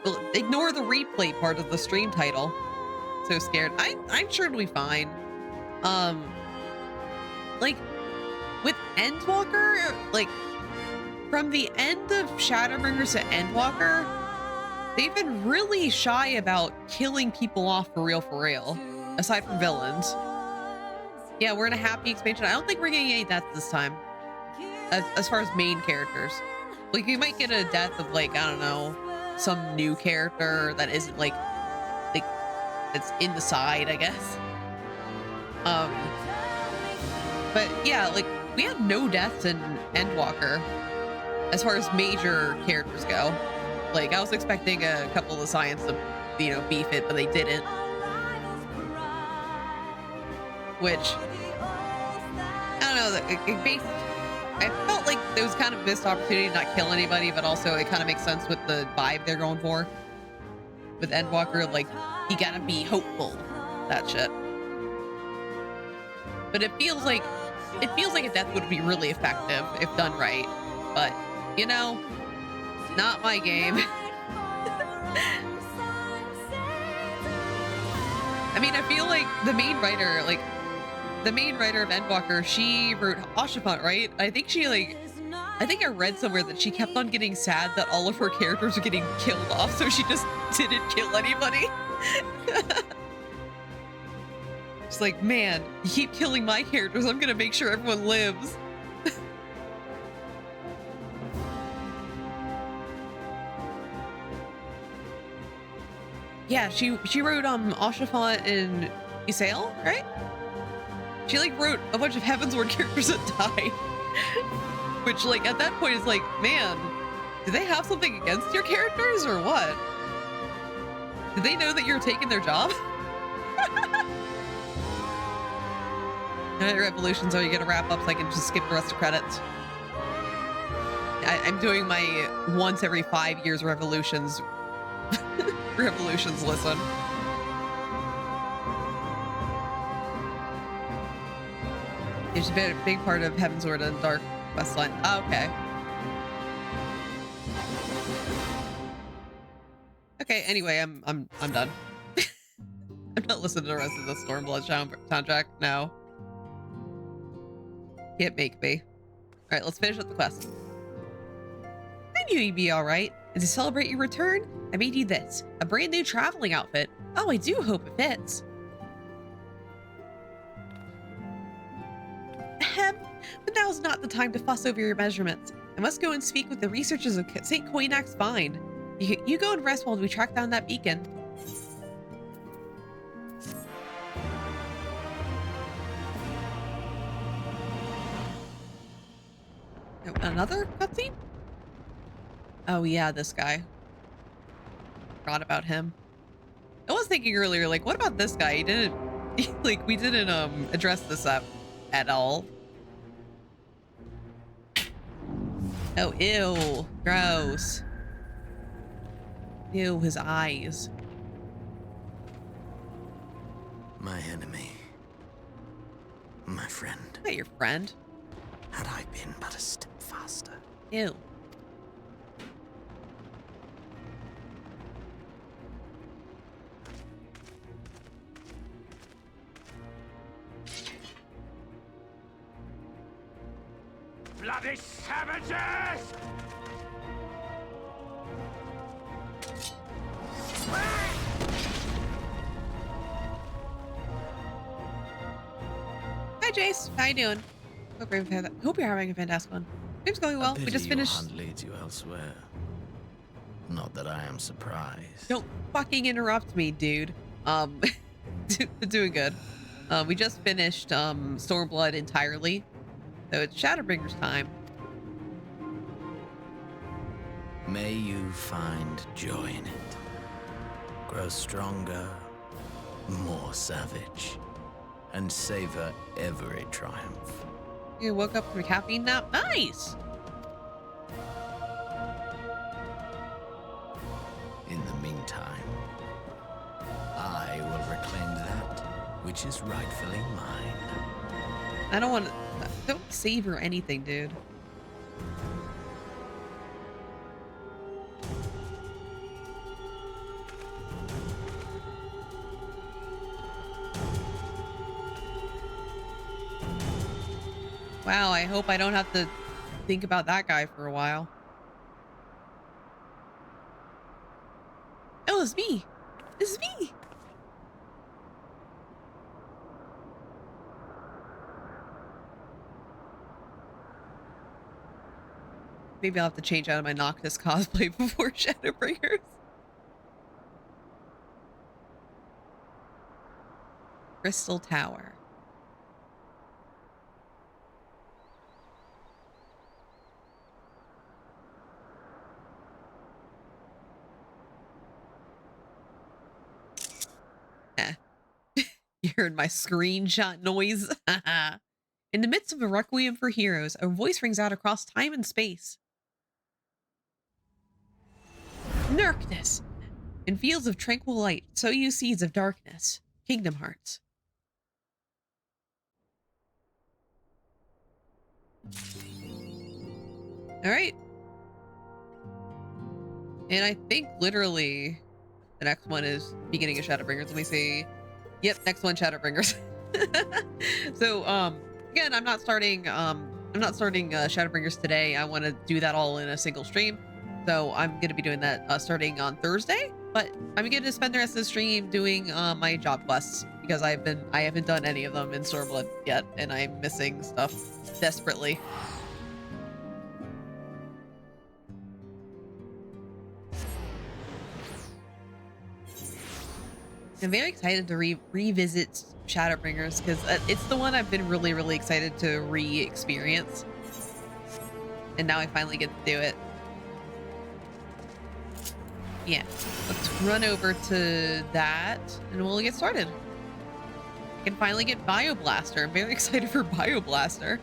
Well, ignore the replay part of the stream title. So scared. I'm sure it'll be fine. Like, with Endwalker, like, from the end of Shadowbringers to Endwalker, they've been really shy about killing people off for real, aside from villains. Yeah, we're in a happy expansion. I don't think we're getting any deaths this time, as far as main characters. Like, we might get a death of, like, I don't know, some new character that isn't, like, it's in the side, I guess. But yeah, like, we had no deaths in Endwalker as far as major characters go. Like, I was expecting a couple of the Science to, you know, beef it, but they didn't. Which, I don't know, I felt like there was kind of a missed opportunity to not kill anybody, but also it kind of makes sense with the vibe they're going for. With Endwalker, like, you gotta be hopeful, that shit. But it feels like a death would be really effective if done right. But, you know, not my game. I mean, I feel like the main writer of Endwalker, she wrote Oshifant, right? I think I read somewhere that she kept on getting sad that all of her characters were getting killed off, so she just didn't kill anybody. It's like, man, you keep killing my characters, I'm gonna make sure everyone lives. Yeah, she wrote Oshifant and Isael, right? She like wrote a bunch of Heavensward characters that died. Which, like, at that point is like, man, do they have something against your characters or what? Do they know that you're taking their job? Alright, Revolutions, are you gonna wrap up so I can just skip the rest of credits? I'm doing my once every 5 years Revolutions listen. It's a big part of Heavensward and Dark Westline. Oh, okay. Okay, anyway, I'm done. I'm not listening to the rest of the Stormblood soundtrack. No. Can't make me. Alright, let's finish up the quest. I knew you'd be alright. And to celebrate your return, I made you this. A brand new traveling outfit. Oh, I do hope it fits. Ahem. But now's not the time to fuss over your measurements. I must go and speak with the researchers of St. Koinak's Vine. You go and rest while we track down that beacon. Another cutscene? Oh yeah, this guy. Forgot about him. I was thinking earlier, like, what about this guy? He didn't, like, we didn't address this up at all. Oh, ew, gross. Ew, his eyes. My enemy. My friend. Not your friend. Had I been but a step faster. Ew. Bloody savages! Hi, Jace. How you doing? Hope you're having a fantastic one. Game's going well. We just finished. Your hunt leads you elsewhere. Not that I am surprised. Don't fucking interrupt me, dude. Doing good. We just finished Stormblood entirely, so it's Shadowbringer's time. May you find joy in it. Grow stronger, more savage, and savor every triumph. You woke up from a caffeine nap? Nice! In the meantime, I will reclaim that which is rightfully mine. I don't want to... Don't savor anything, dude. Wow, I hope I don't have to think about that guy for a while. Oh, it's me. It's me. Maybe I'll have to change out of my Noctis cosplay before Shadowbringers. Crystal Tower. You heard my screenshot noise. In the midst of a requiem for heroes, a voice rings out across time and space. Darkness. In fields of tranquil light, sow you seeds of darkness. Kingdom Hearts. All right. And I think literally the next one is beginning of Shadowbringers. Let me see. Yep, next one, Shadowbringers. So, again, I'm not starting Shadowbringers today. I want to do that all in a single stream. So I'm going to be doing that starting on Thursday, but I'm going to spend the rest of the stream doing my job quests because I haven't done any of them in Stormblood yet, and I'm missing stuff desperately. I'm very excited to revisit Shadowbringers because it's the one I've been really, really excited to re-experience. And now I finally get to do it. Yeah, let's run over to that and we'll get started. I can finally get Bioblaster. I'm very excited for Bioblaster.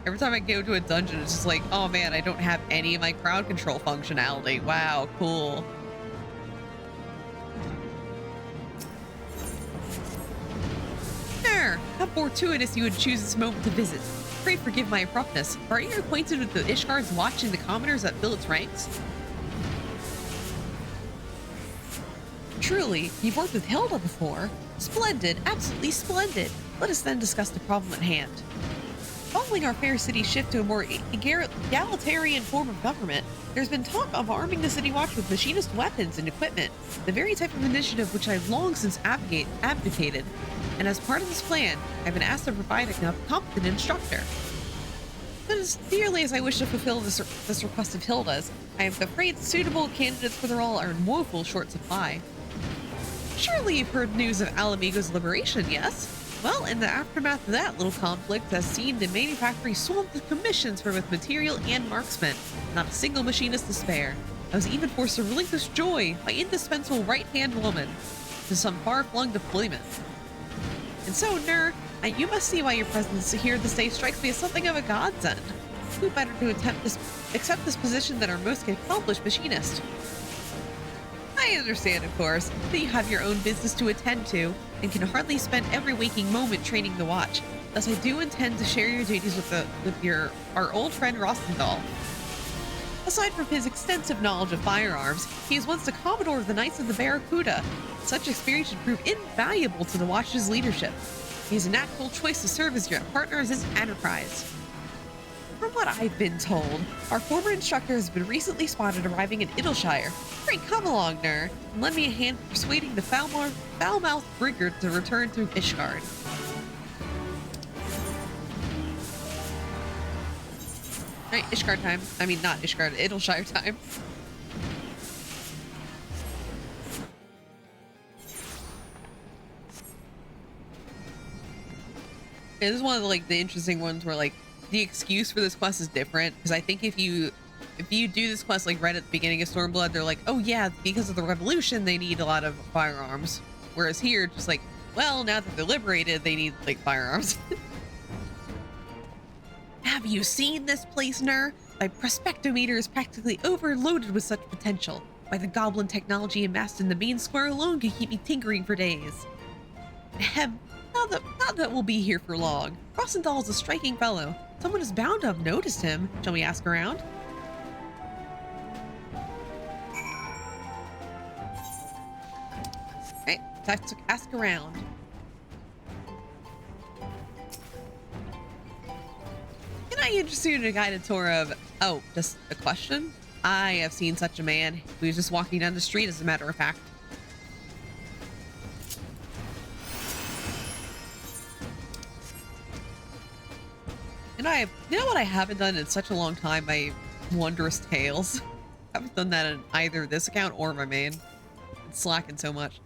Every time I go to a dungeon, it's just like, oh man, I don't have any of my crowd control functionality. Wow, cool. How fortuitous you would choose this moment to visit. Pray forgive my abruptness. Are you acquainted with the Ishgard's watch and the commoners that fill its ranks? Truly, you've worked with Hilda before. Splendid, absolutely splendid. Let us then discuss the problem at hand. Following our fair city's shift to a more egalitarian form of government, there's been talk of arming the City Watch with machinist weapons and equipment, the very type of initiative which I've long since advocated. And as part of this plan, I've been asked to provide a competent instructor. But as dearly as I wish to fulfill this request of Hilda's, I am afraid suitable candidates for the role are in woeful short supply. Surely you've heard news of Alamigo's liberation, yes? Well, in the aftermath of that little conflict has seen the manufactory swamped with commissions for both material and marksmen. Not a single machinist to spare. I was even forced to relinquish Joy, my indispensable right-hand woman, to some far-flung deployment. And so, Nur, you must see why your presence here this day strikes me as something of a godsend. Who better to accept this position than our most accomplished machinist? I understand, of course, that you have your own business to attend to and can hardly spend every waking moment training the watch. Thus, I do intend to share your duties with our old friend Rostendahl. Aside from his extensive knowledge of firearms, he is once the Commodore of the Knights of the Barracuda. Such experience should prove invaluable to the Watch's leadership. He is a natural choice to serve as your partner in this enterprise. From what I've been told, our former instructor has been recently spotted arriving in Idleshire. Pray come along, Nur, and lend me a hand persuading the foul-mouthed brigand to return to Ishgard. Right, Ishgard time. I mean, not Ishgard, Idleshire time. Yeah, this is one of the interesting ones where the excuse for this quest is different, because I think if you do this quest right at the beginning of Stormblood, they're like, oh yeah, because of the revolution they need a lot of firearms, whereas here just well, now that they're liberated they need firearms. Have you seen this place, Nur? My prospectometer is practically overloaded with such potential. Why, the goblin technology amassed in the main square alone could keep me tinkering for days. Ahem. Not that we'll be here for long. Rosendahl is a striking fellow. Someone is bound to have noticed him. Shall we ask around? Right, let's ask around. Can I interest you in a guided tour of... Oh, just a question? I have seen such a man who was just walking down the street, as a matter of fact. And you know what I haven't done in such a long time? My Wondrous Tales. I haven't done that in either this account or my main. It's slacking so much.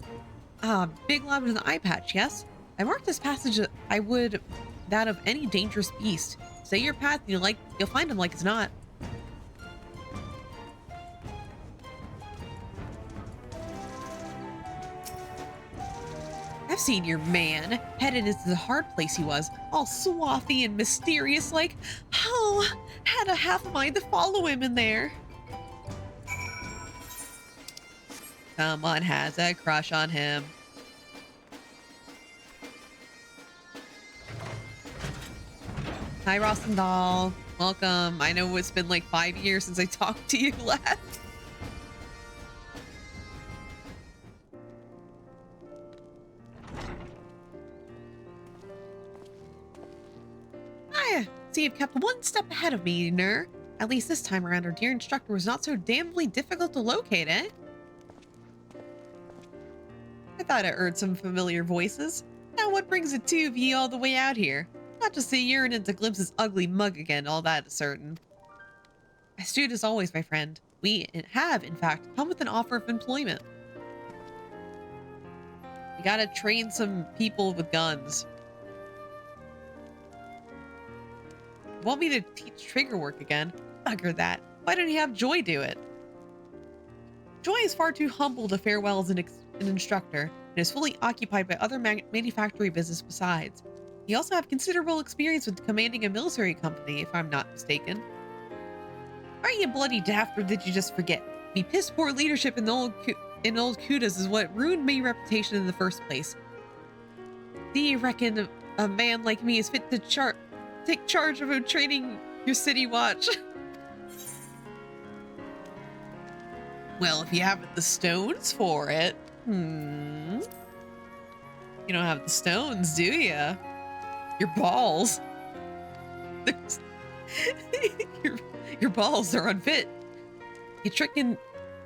Big lab with an eye patch, yes? I marked this passage I would that of any dangerous beast. Say your path and you'll find him like it's not. I've seen your man headed into the hard place he was, all swathy and mysterious oh, had a half mind to follow him in there. Someone has a crush on him. Hi, Rosendahl. Welcome. I know it's been 5 years since I talked to you last. See, you've kept one step ahead of me, Nur. At least this time around, our dear instructor was not so damnably difficult to locate, eh? I thought I heard some familiar voices. Now what brings the two of ye all the way out here? Not just to yearn to glimpse his ugly mug again, all that is certain. Astute as always, my friend. We have, in fact, come with an offer of employment. You gotta train some people with guns. Want me to teach trigger work again? Bugger that. Why don't you have Joy do it? Joy is far too humble to fare well as an instructor and is fully occupied by other manufacturing business besides. You also have considerable experience with commanding a military company, if I'm not mistaken. Are you bloody daft, or did you just forget? Me piss poor leadership in old Kudas is what ruined my reputation in the first place. Do you reckon a man like me is fit to take charge of training your city watch? Well, if you haven't the stones for it. You don't have the stones, do you? Your balls. your balls are unfit. You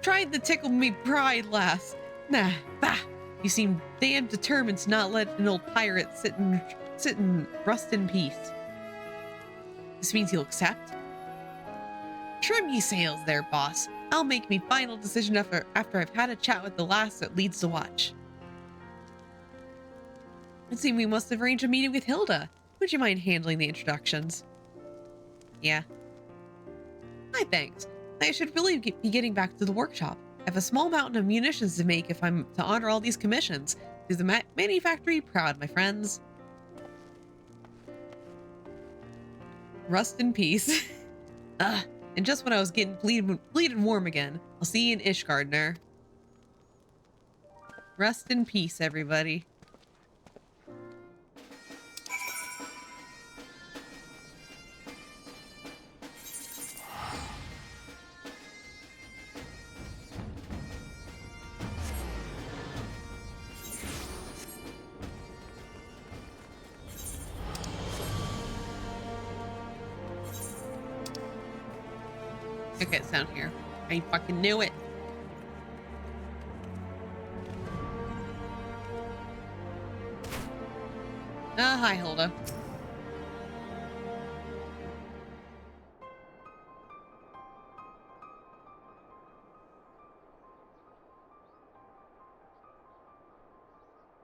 tried to tickle me pride, lass. Nah, bah. You seem damn determined to not let an old pirate sit and rust in peace. This means you'll accept? Trim ye sails there, boss. I'll make me final decision after I've had a chat with the lass that leads the watch. It seems we must have arranged a meeting with Hilda. Would you mind handling the introductions? Yeah. Hi, thanks. I should really be getting back to the workshop. I have a small mountain of munitions to make if I'm to honor all these commissions. Do the manufactory proud, my friends. Rust in peace. And just when I was getting bleeding warm again. I'll see you in Ishgardner. Rest in peace, everybody. Okay, it's down here. I fucking knew it. Hi, Hilda.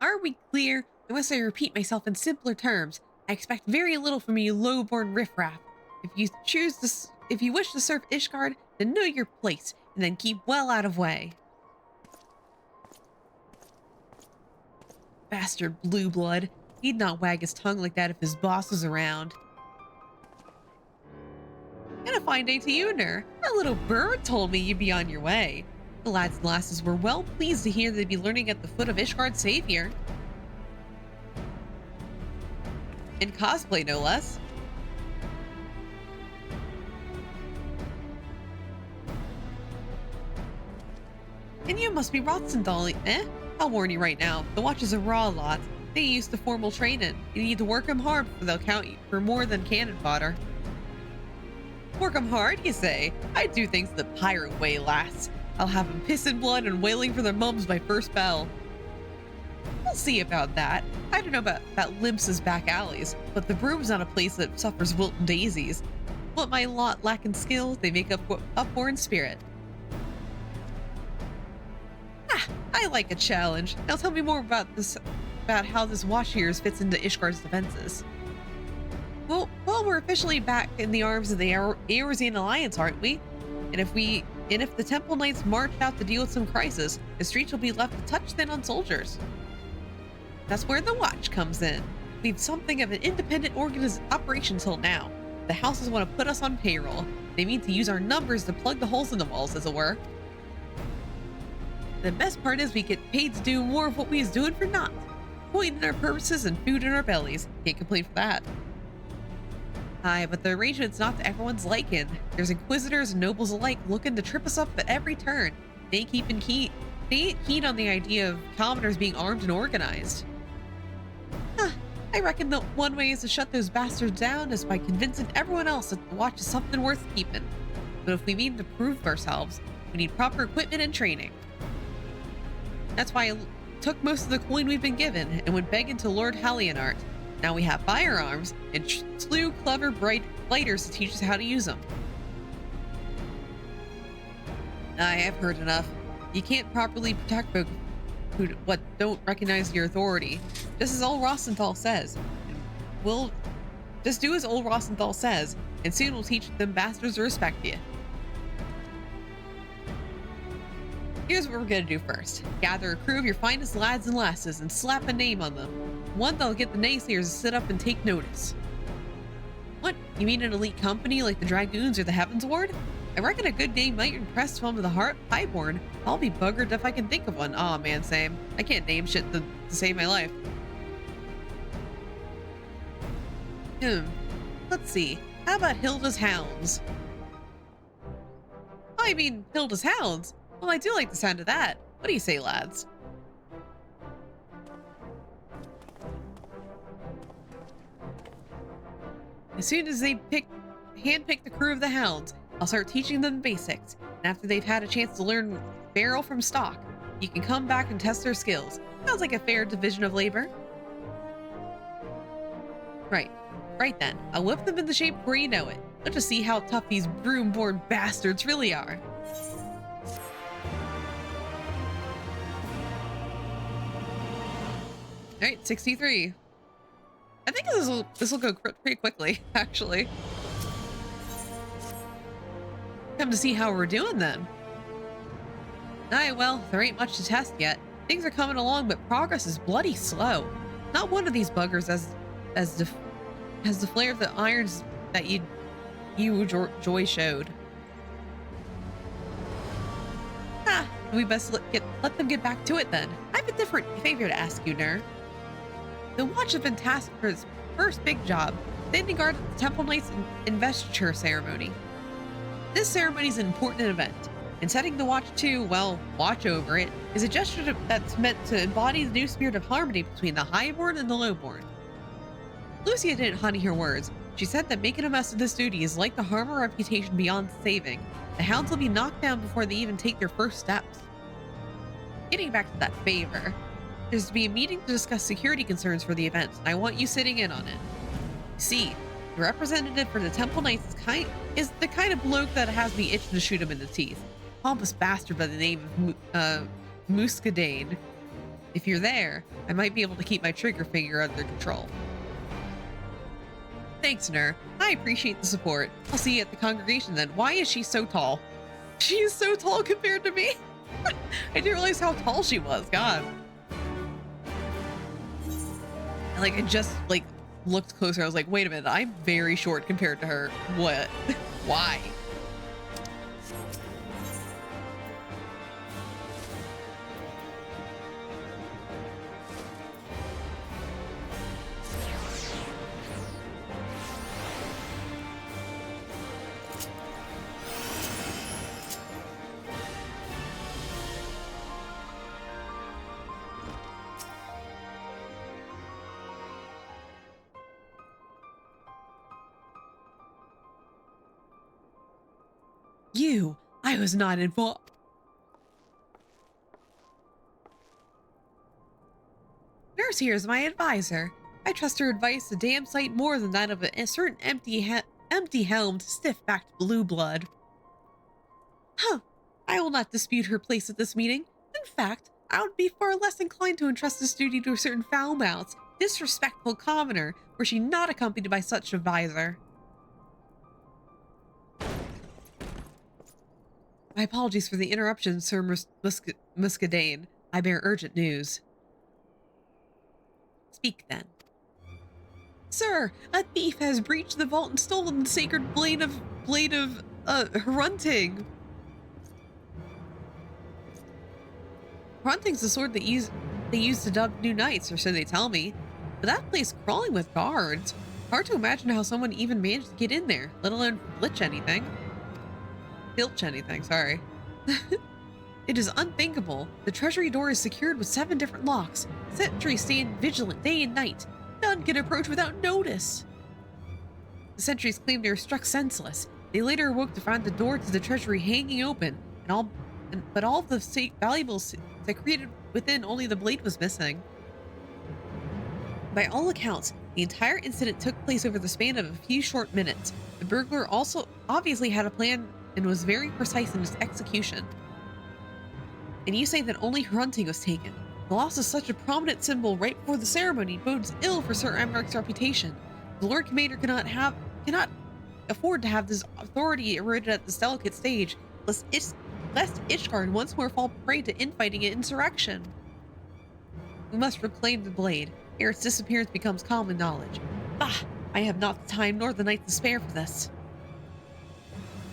Are we clear? Unless I repeat myself in simpler terms, I expect very little from you low-born riffraff. If you wish to serve Ishgard, then know your place, and then keep well out of way. Bastard blue blood. He'd not wag his tongue like that if his boss was around. And a fine day to you, Ner. That little bird told me you'd be on your way. The lads and lasses were well pleased to hear they'd be learning at the foot of Ishgard's savior. In cosplay, no less. And you must be Rotsendal, eh? I'll warn you right now, the watch is a raw lot. They used to formal training. You need to work 'em hard or they'll count you for more than cannon fodder. Work 'em hard, you say? I do things the pirate way, lass. I'll have 'em pissing blood and wailing for their mums by first bell. We'll see about that. I don't know about Limps' back alleys, but the broom's not a place that suffers wilting daisies. What my lot lack in skill, they make up for in spirit. I like a challenge. Now tell me more about how this watch of yours fits into Ishgard's defenses. Well, we're officially back in the arms of the Eorzean Alliance, aren't we? And if the Temple Knights march out to deal with some crisis, the streets will be left a touch thin on soldiers. That's where the watch comes in. We've something of an independent operation till now. The houses want to put us on payroll. They mean to use our numbers to plug the holes in the walls, as it were. The best part is we get paid to do more of what we is doing for naught. Point in our purposes and food in our bellies. Can't complain for that. Aye, but the arrangement's not to everyone's liking. There's inquisitors and nobles alike looking to trip us up at every turn. They ain't keen on the idea of commoners being armed and organized. I reckon the one way is to shut those bastards down is by convincing everyone else that the watch is something worth keeping. But if we mean to prove ourselves, we need proper equipment and training. That's why I took most of the coin we've been given and went begging to Lord Hallionart. Now we have firearms and slew clever blighters to teach us how to use them. I have heard enough. You can't properly protect folk who don't recognize your authority. Just as old Rosenthal says. We'll just do as old Rosenthal says, and soon we'll teach them bastards to respect you. Here's what we're gonna do first. Gather a crew of your finest lads and lasses and slap a name on them. One that'll get the naysayers to sit up and take notice. What? You mean an elite company like the Dragoons or the Heavens Ward? I reckon a good name might impress some of the Highborn. I'll be buggered if I can think of one. Aw, man, same. I can't name shit to save my life. Let's see. How about Hilda's Hounds? I mean, Hilda's Hounds? Well, I do like the sound of that. What do you say, lads? As soon as they handpick the crew of the Hounds, I'll start teaching them the basics. And after they've had a chance to learn barrel from stock, you can come back and test their skills. Sounds like a fair division of labor. Right. Right then. I'll whip them into shape before you know it. Let's just see how tough these broom-born bastards really are. Alright, 63. I think this will go pretty quickly, actually. Come to see how we're doing then. Aye, well, there ain't much to test yet. Things are coming along, but progress is bloody slow. Not one of these buggers has the flare of the irons that Joy showed. Ah, we best let them get back to it then. I have a different favor to ask you, Ner. The Watch has been tasked for its first big job, standing guard at the Temple Knight's investiture ceremony. This ceremony is an important event, and setting the Watch to, well, watch over it, is a gesture that's meant to embody the new spirit of harmony between the Highborn and the Lowborn. Lucia didn't honey her words. She said that making a mess of this duty is like to harm her reputation beyond saving. The hounds will be knocked down before they even take their first steps. Getting back to that favor, there's to be a meeting to discuss security concerns for the event, and I want you sitting in on it. See, the representative for the Temple Knights is the kind of bloke that has me itching to shoot him in the teeth. Pompous bastard by the name of Muscadine. If you're there, I might be able to keep my trigger finger under control. Thanks, Ner. I appreciate the support. I'll see you at the congregation then. Why is she so tall? She is so tall compared to me. I didn't realize how tall she was. God. Like, I just, like, looked closer. I was like, wait a minute. I'm very short compared to her. What? Why? I was not involved. Nurse here is my advisor. I trust her advice a damn sight more than that of a certain empty-helmed, stiff-backed blue blood. Huh. I will not dispute her place at this meeting. In fact, I would be far less inclined to entrust this duty to a certain foul-mouthed, disrespectful commoner were she not accompanied by such advisor. My apologies for the interruption, Sir Muscadine. I bear urgent news. Speak then. Sir, a thief has breached the vault and stolen the sacred blade of Hrunting. Hrunting's the sword they use to dub new knights, or so they tell me. But that place crawling with guards. Hard to imagine how someone even managed to get in there, let alone filch anything, sorry. It is unthinkable. The treasury door is secured with 7 different locks. Sentries stand vigilant day and night. None can approach without notice. The sentries claim they were struck senseless. They later awoke to find the door to the treasury hanging open, but all of the valuables secreted within, only the blade was missing. By all accounts, the entire incident took place over the span of a few short minutes. The burglar also obviously had a plan and was very precise in its execution. And you say that only Hrunting was taken. The loss of such a prominent symbol right before the ceremony bodes ill for Sir Emmeric's reputation. The Lord Commander cannot afford to have this authority eroded at this delicate stage, lest Ishgard once more fall prey to infighting and insurrection. We must reclaim the blade, ere its disappearance becomes common knowledge. Bah! I have not the time nor the night to spare for this.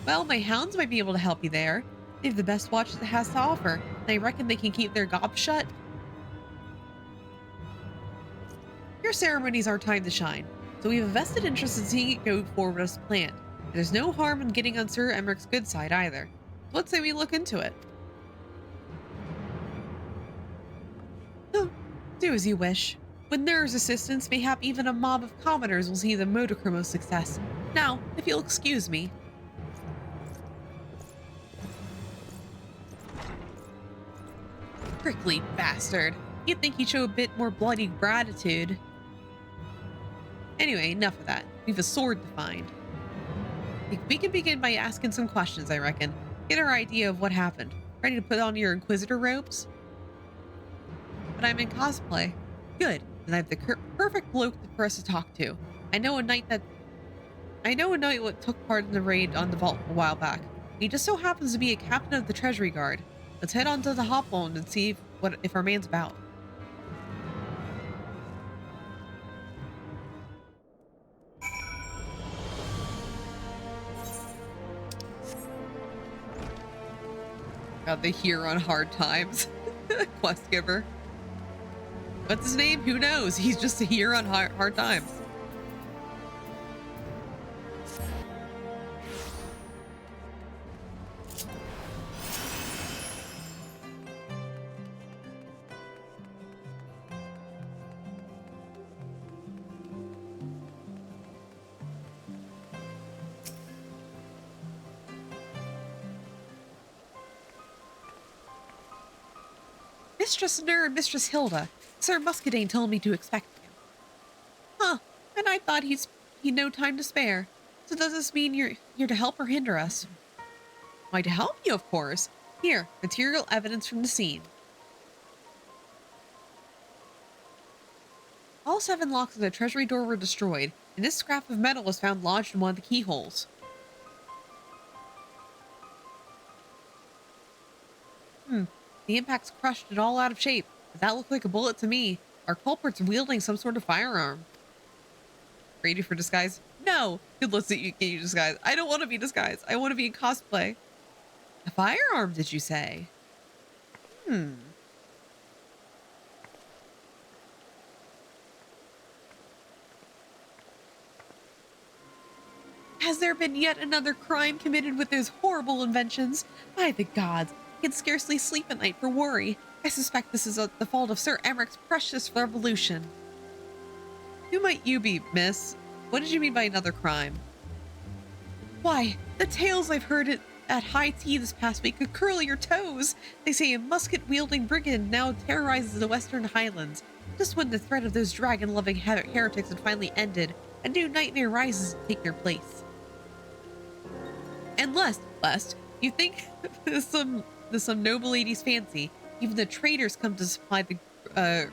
Well, my hounds might be able to help you there. They have the best watch it has to offer, and I reckon they can keep their gobs shut. Your ceremony's our time to shine, so we have a vested interest in seeing it go forward as planned. And there's no harm in getting on Sir Emmeric's good side either. So let's say we look into it. Oh, do as you wish. With Ner's assistance, mayhap even a mob of commoners will see the modicum of success. Now, if you'll excuse me. Prickly bastard. You'd think he'd show a bit more bloody gratitude. Anyway, enough of that. We have a sword to find. We can begin by asking some questions, I reckon. Get our idea of what happened. Ready to put on your Inquisitor robes? But I'm in cosplay. Good. Then I have the perfect bloke for us to talk to. I know a knight what took part in the raid on the vault a while back. He just so happens to be a captain of the Treasury Guard. Let's head on to the Hopbone and see if our man's about. Got the here on hard times. Quest giver. What's his name? Who knows? He's just here on hard times. Mistress Nur and Mistress Hilda. Sir Muscadine told me to expect you. Huh, and I thought he'd no time to spare. So does this mean you're to help or hinder us? Why, to help you, of course. Here, material evidence from the scene. All 7 locks of the treasury door were destroyed, and this scrap of metal was found lodged in one of the keyholes. The impact's crushed it all out of shape. But that looked like a bullet to me. Our culprit's wielding some sort of firearm. Ready for disguise? No! Good looks at you, get you disguise. I don't want to be disguised. I want to be in cosplay. A firearm, did you say? Has there been yet another crime committed with those horrible inventions? By the gods, I can scarcely sleep at night for worry. I suspect this is the fault of Sir Emmerich's precious revolution. Who might you be, miss? What did you mean by another crime? Why, the tales I've heard at high tea this past week could curl your toes. They say a musket-wielding brigand now terrorizes the Western Highlands. Just when the threat of those dragon-loving heretics had finally ended, a new nightmare rises to take their place. And lest, you think there's some noble lady's fancy. Even the traders come to supply the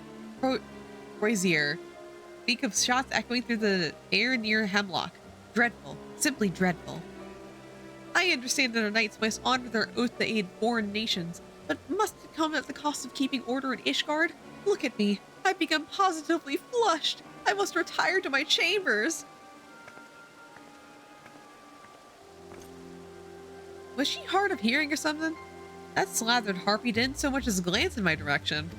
crozier. Speak of shots echoing through the air near Hemlock. Dreadful, simply dreadful. I understand that our knights must honor their oath to aid foreign nations, but must it come at the cost of keeping order in Ishgard? Look at me. I've become positively flushed. I must retire to my chambers. Was she hard of hearing or something? That slathered harpy didn't so much as glance in my direction.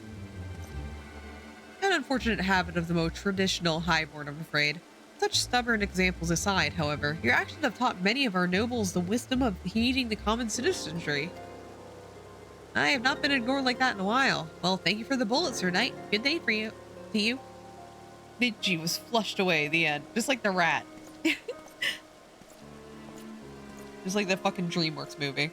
An unfortunate habit of the most traditional highborn, I'm afraid. Such stubborn examples aside, however, your actions have taught many of our nobles the wisdom of heeding the common citizenry. I have not been ignored like that in a while. Well, thank you for the bullet, Sir Knight. Good day for you. To you. Midgie was flushed away at the end, just like the rat. Just like that fucking DreamWorks movie.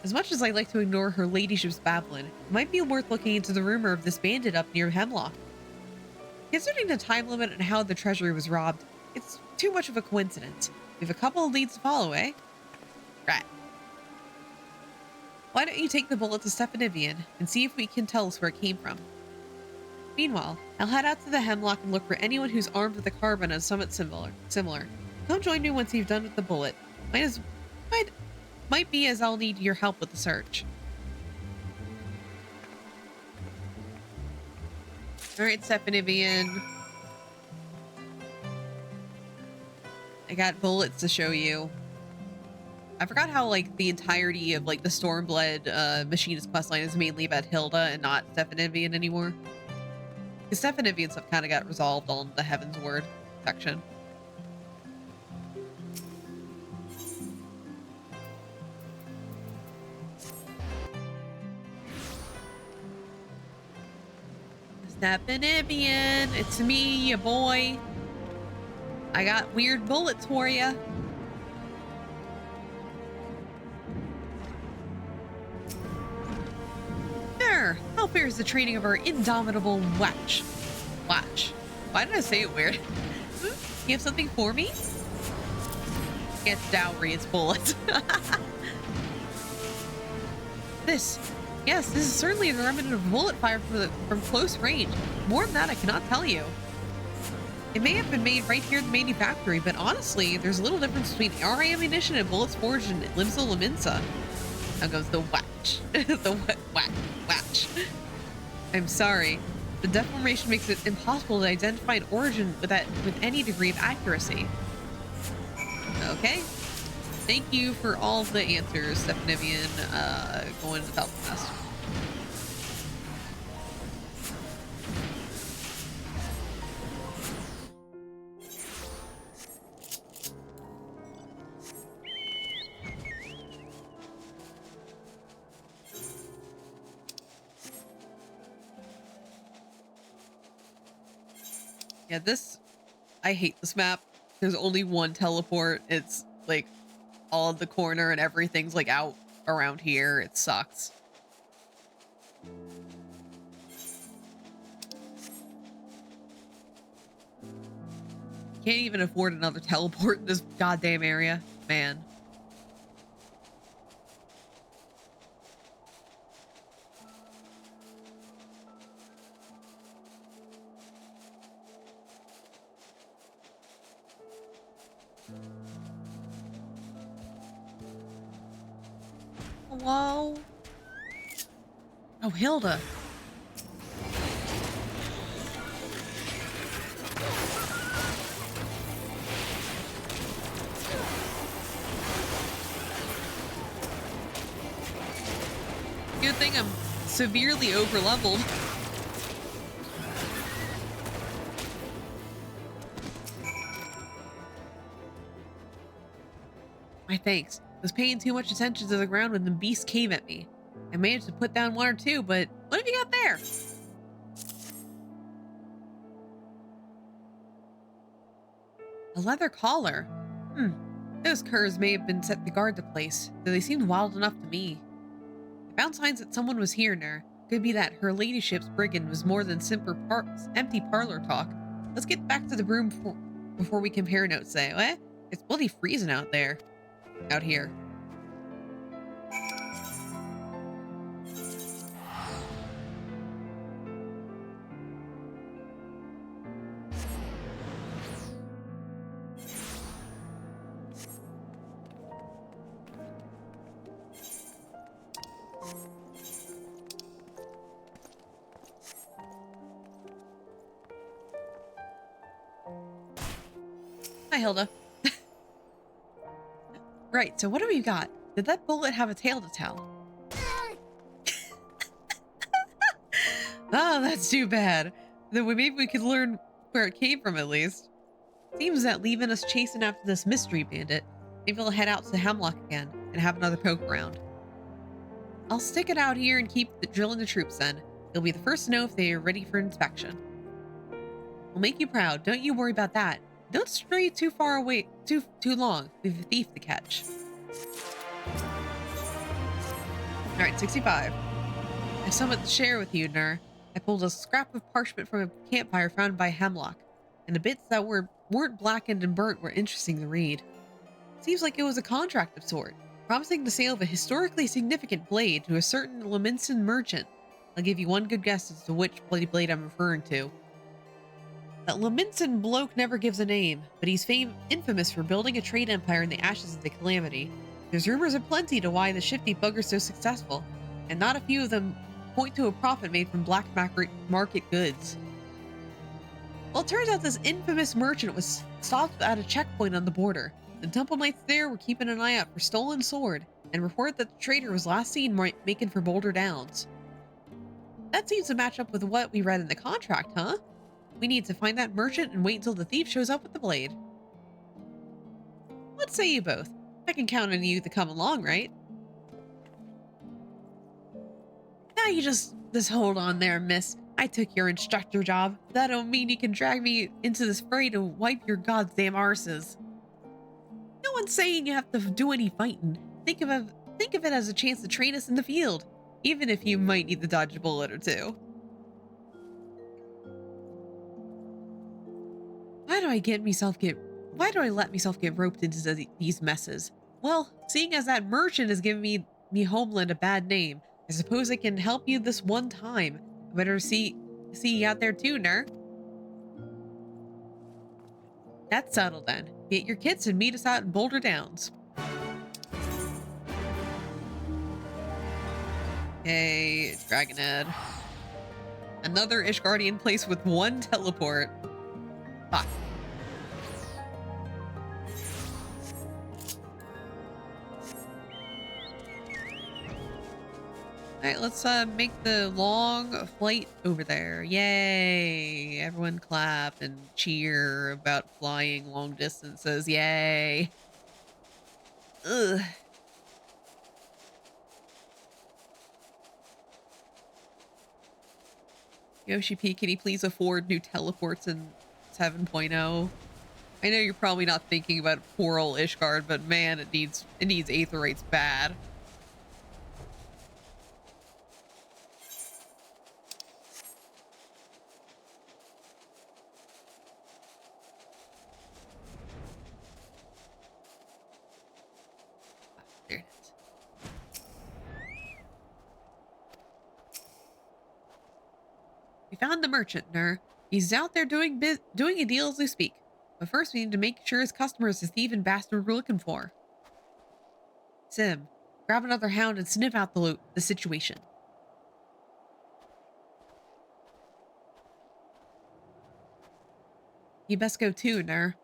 As much as I like to ignore her ladyship's babbling, it might be worth looking into the rumor of this bandit up near Hemlock. Considering the time limit and how the treasury was robbed, it's too much of a coincidence. We have a couple of leads to follow, eh? Right. Why don't you take the bullet to Stephanivian and see if we can tell us where it came from. Meanwhile, I'll head out to the Hemlock and look for anyone who's armed with a carbine of somewhat similar. Come join me once you've done with the bullet. Might be as I'll need your help with the search. Alright, Stephanivian. I got bullets to show you. I forgot how, like, the entirety of, like, the Stormblood Machinist questline is mainly about Hilda and not Stephanivian anymore. Because Stephanivian stuff kind of got resolved on the Heaven's Word section. Stephanivian, it's me, ya boy. I got weird bullets for ya. There, how fares the training of our indomitable watch? Why did I say it weird? You have something for me? It's dowry, it's bullets. Yes, this is certainly a remnant of bullet fire from close range. More than that, I cannot tell you. It may have been made right here in the manufactory, but honestly, there's a little difference between our ammunition and bullets forged in Limsa Laminsa. Now goes the watch. The watch. I'm sorry. The deformation makes it impossible to identify an origin with any degree of accuracy. Okay. Thank you for all the answers, Stepanivian, going to Belfast. Yeah, I hate this map. There's only one teleport. It's like all of the corner and everything's like out around here. It sucks. Can't even afford another teleport in this goddamn area, man. Hello? Oh, Hilda. Good thing I'm severely over-leveled. My thanks. I was paying too much attention to the ground when the beast came at me. I managed to put down one or two, but what have you got there? A leather collar. Those curs may have been set to guard the place, though they seemed wild enough to me. I found signs that someone was here near. Could be that her ladyship's brigand was more than empty parlor talk. Let's get back to the room before we compare notes, say. What? It's bloody freezing out there. Out here. Hi, Hilda. Right, so what do we got? Did that bullet have a tale to tell? Oh, that's too bad. Then maybe we could learn where it came from at least. Seems that leaving us chasing after this mystery bandit, maybe we'll head out to Hemlock again and have another poke around. I'll stick it out here and keep drilling the troops then. You'll be the first to know if they are ready for inspection. We'll make you proud, don't you worry about that. Don't stray too far away too long. We have a thief to catch. Alright, 65. I have something to share with you, Nur. I pulled a scrap of parchment from a campfire found by Hemlock, and the bits that weren't blackened and burnt were interesting to read. Seems like it was a contract of sort, promising the sale of a historically significant blade to a certain Laminsan merchant. I'll give you one good guess as to which bloody blade I'm referring to. That Laminsan bloke never gives a name, but he's infamous for building a trade empire in the ashes of the Calamity. There's rumors aplenty to why the shifty bugger's so successful, and not a few of them point to a profit made from black market goods. Well, it turns out this infamous merchant was stopped at a checkpoint on the border. The Temple Knights there were keeping an eye out for stolen sword, and report that the trader was last seen making for Boulder Downs. That seems to match up with what we read in the contract, huh? We need to find that merchant and wait until the thief shows up with the blade. What say you both? I can count on you to come along, right? Now you just hold on there, miss. I took your instructor job. That don't mean you can drag me into this fray to wipe your goddamn arses. No one's saying you have to do any fighting. Think of it as a chance to train us in the field, even if you might need to dodge a bullet or two. why do I let myself get roped into these messes? Well, seeing as that merchant has given me Homeland a bad name, I suppose I can help you this one time. I better see you out there too, Ner. That's settled then. Get your kits and meet us out in Boulder Downs. Hey, Dragonhead. Another Ishgardian place with one teleport. Fuck. Alright, let's make the long flight over there. Yay! Everyone clap and cheer about flying long distances. Yay! Ugh. Yoshi P, can you please afford new teleports in 7.0? I know you're probably not thinking about poor old Ishgard, but man, it needs Aetherytes bad. There it is. We found the merchant, Ner. He's out there doing a deal as we speak. But first we need to make sure his customer is the thief and bastard we're looking for. Sim, grab another hound and sniff out the situation. You best go too, Ner.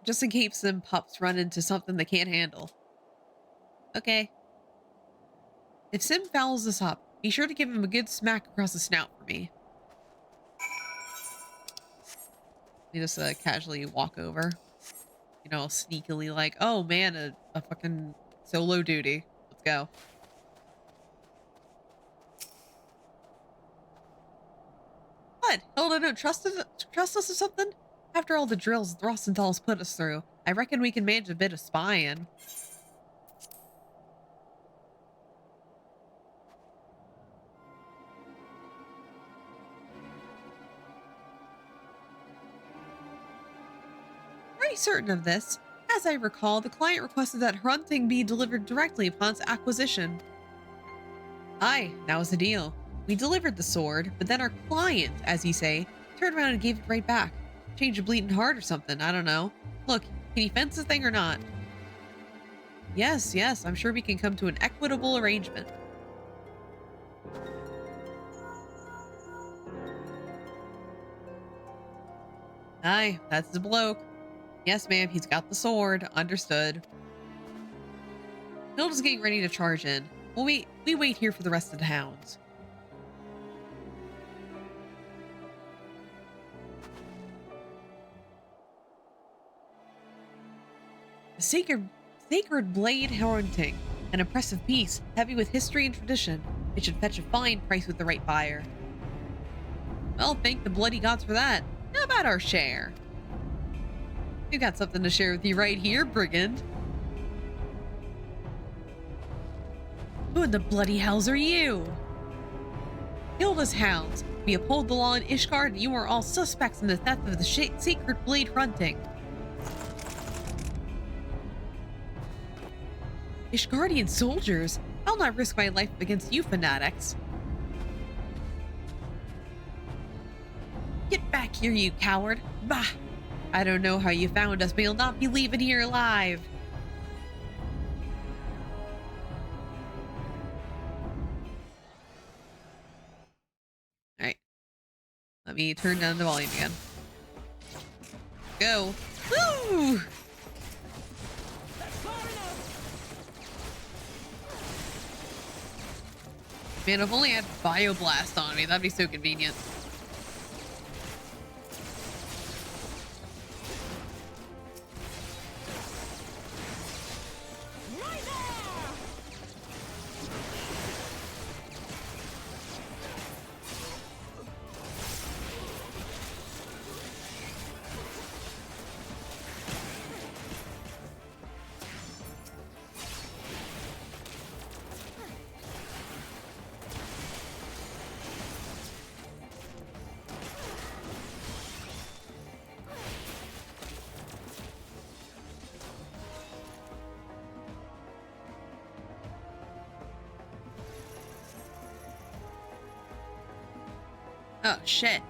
Just in case them pups run into something they can't handle. Okay. If Sim fouls this up, be sure to give him a good smack across the snout for me. We just casually walk over. You know, sneakily like, oh man, a fucking solo duty. Let's go. What? Hilda don't trust us or something? After all the drills Throstenthal's put us through, I reckon we can manage a bit of spying. Pretty certain of this. As I recall, the client requested that hunting be delivered directly upon its acquisition. Aye, that was the deal. We delivered the sword, but then our client, as you say, turned around and gave it right back. Changed a bleeding heart or something, I don't know. Look, can you fence the thing or not? Yes, I'm sure we can come to an equitable arrangement. Aye, that's the bloke. Yes, ma'am, he's got the sword. Understood. Hilda's getting ready to charge in. We wait here for the rest of the hounds. The sacred blade haunting, an impressive piece, heavy with history and tradition. It should fetch a fine price with the right buyer. Well, thank the bloody gods for that. How about our share? We've got something to share with you right here, brigand. Who in the bloody hells are you? Hilda's hounds. We uphold the law in Ishgard, and you are all suspects in the theft of the sacred blade hunting. Ishgardian soldiers? I'll not risk my life against you fanatics. Get back here, you coward. Bah! I don't know how you found us, but you'll not be leaving here alive. Alright. Let me turn down the volume again. Go. Woo! Man, if only I had Bioblast on me, that'd be so convenient. Oh, shit.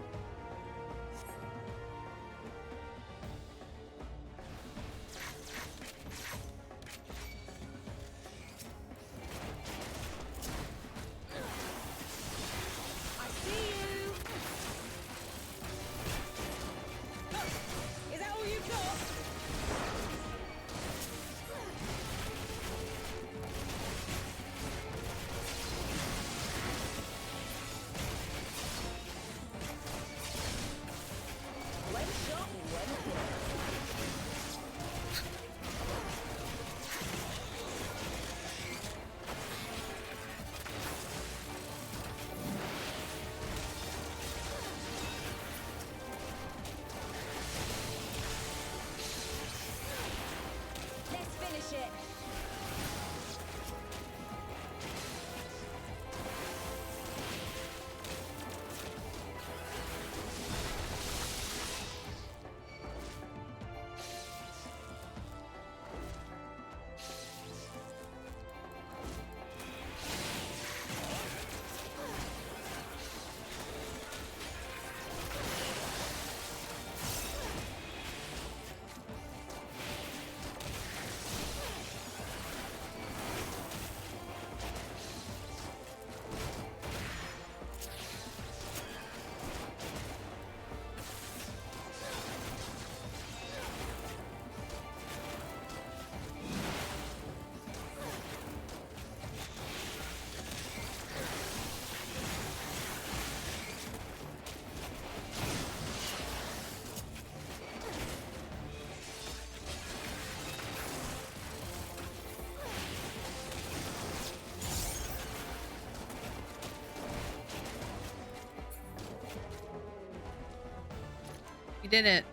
You did it.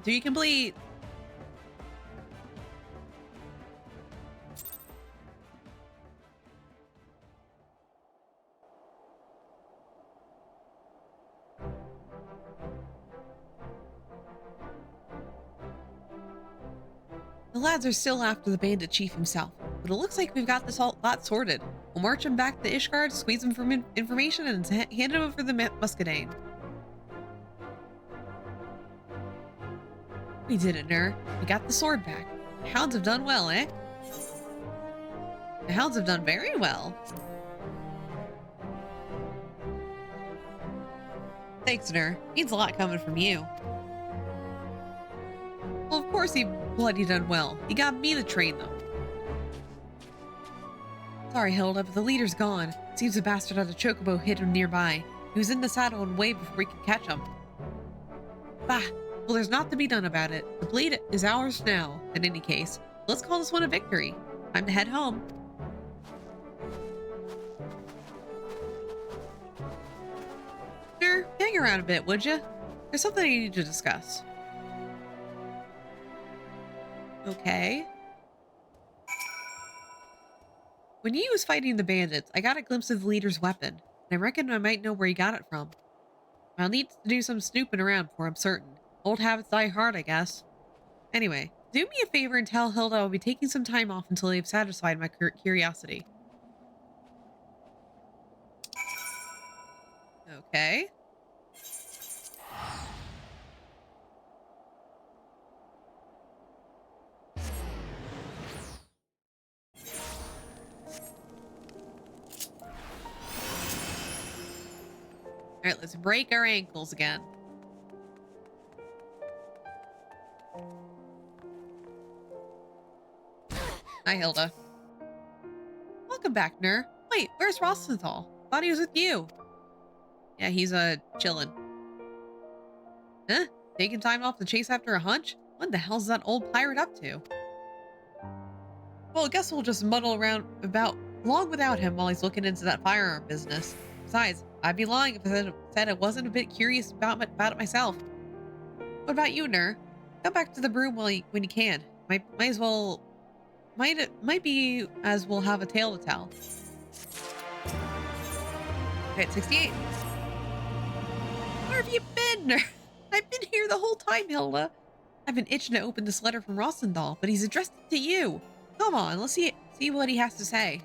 3 complete. The lads are still after the bandit chief himself, but it looks like we've got this all lot sorted. We'll march him back to Ishgard, squeeze him for information, and hand him over the Muscadine. We did it, Nur. We got the sword back. The hounds have done well, eh? The hounds have done very well. Thanks, Nur. Means a lot coming from you. Well, of course he bloody done well. He got me to train them. Sorry, Hilda, but the leader's gone. Seems the bastard had a chocobo hidden nearby. He was in the saddle and way before we could catch him. Bah! Well, there's naught to be done about it. The blade is ours now, in any case. Let's call this one a victory. Time to head home. Sure, hang around a bit, would you? There's something I need to discuss. Okay. When he was fighting the bandits, I got a glimpse of the leader's weapon, and I reckon I might know where he got it from. I'll need to do some snooping around before I'm certain. Old habits die hard, I guess. Anyway, do me a favor and tell Hilda I'll be taking some time off until I've satisfied my curiosity. Okay. All right, let's break our ankles again. Hi, Hilda. Welcome back, Nur. Wait, where's Rosenthal? Thought he was with you. Yeah, he's chilling. Huh? Taking time off to chase after a hunch? What the hell's that old pirate up to? Well, I guess we'll just muddle around along without him while he's looking into that firearm business. Besides, I'd be lying if I said I wasn't a bit curious about it myself. What about you, Nur? Come back to the broom when you can. Might be as we'll have a tale to tell. Okay, at 68. Where have you been, Nur? I've been here the whole time, Hilda. I've been itching to open this letter from Rosenthal, but he's addressed it to you. Come on, let's see what he has to say.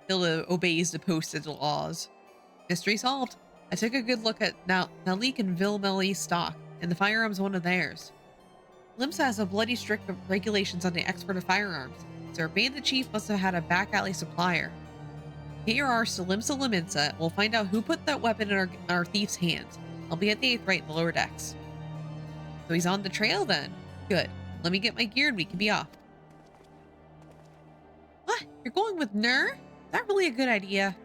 Hilda obeys the posted laws. Mystery solved. I took a good look at Nalik and Vilmelli's stock, and the firearm's one of theirs. Limsa has a bloody strict regulations on the export of firearms, so our bandit chief must have had a back alley supplier. Get your arse to Limsa Liminsa, and we'll find out who put that weapon in our thief's hands. I'll be at the 8th right in the lower decks. So he's on the trail then. Good. Let me get my gear and we can be off. What? You're going with Nur? Is that really a good idea?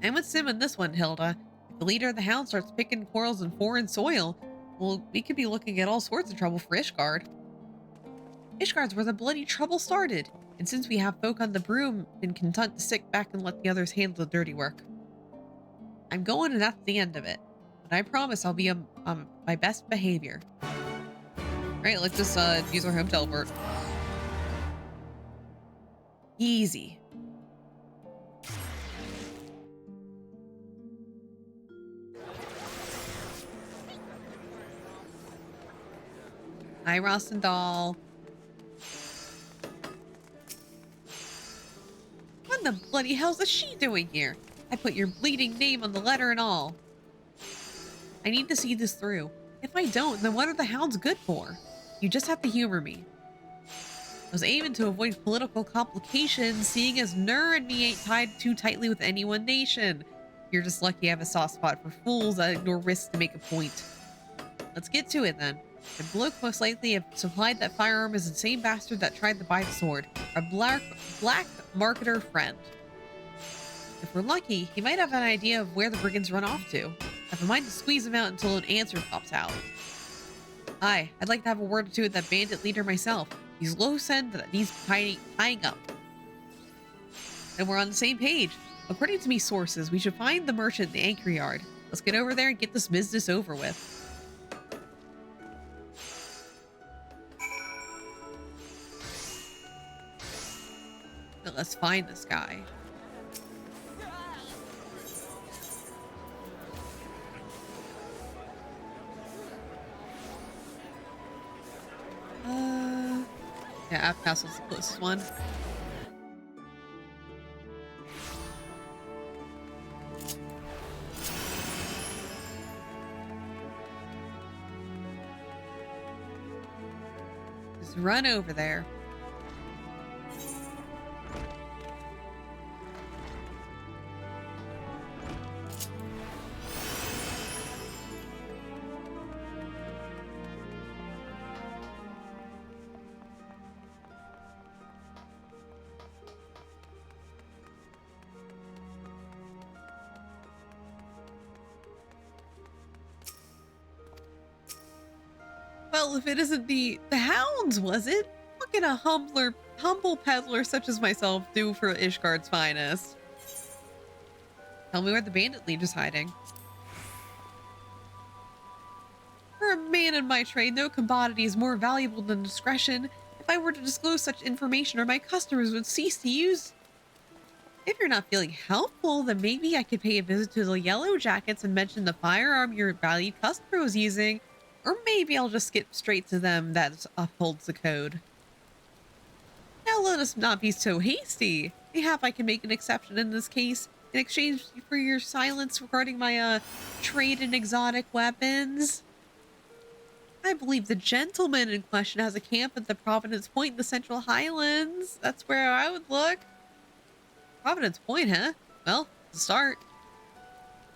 I'm with Sim on this one, Hilda. If the leader of the Hound starts picking quarrels in foreign soil, well, we could be looking at all sorts of trouble for Ishgard. Ishgard's where the bloody trouble started, and since we have folk on the broom, been content to sit back and let the others handle the dirty work. I'm going and that's the end of it. But I promise I'll be on my best behavior. Right, let's just use our home teleport. Easy. Hi, Rossendal. What the bloody hell's she doing here? I put your bleeding name on the letter and all. I need to see this through. If I don't, then what are the Hounds good for? You just have to humor me. I was aiming to avoid political complications, seeing as Nur and me ain't tied too tightly with any one nation. You're just lucky I have a soft spot for fools that ignore risks to make a point. Let's get to it then. The bloke most likely have supplied that firearm is the same bastard that tried to buy the sword. Our black marketer friend. If we're lucky, he might have an idea of where the brigands run off to. I have a mind to squeeze him out until an answer pops out. Hi, I'd like to have a word or two with that bandit leader myself. He's low send that needs tying up. And we're on the same page. According to me sources, we should find the merchant in the anchor yard. Let's get over there and get this business over with. But let's find this guy. Yeah, Castle's the closest one. Just run over there. Well, if it isn't the Hounds, was it? What can a humble peddler such as myself do for Ishgard's finest? Tell me where the bandit leader's hiding. For a man in my trade, no commodity is more valuable than discretion. If I were to disclose such information, or my customers would cease to use. If you're not feeling helpful, then maybe I could pay a visit to the Yellow Jackets and mention the firearm your valued customer was using. Or maybe I'll just skip straight to them that upholds the code. Now let us not be so hasty. Mayhap I can make an exception in this case in exchange for your silence regarding my trade in exotic weapons. I believe the gentleman in question has a camp at the Providence Point in the Central Highlands. That's where I would look. Providence Point, huh? Well, to start.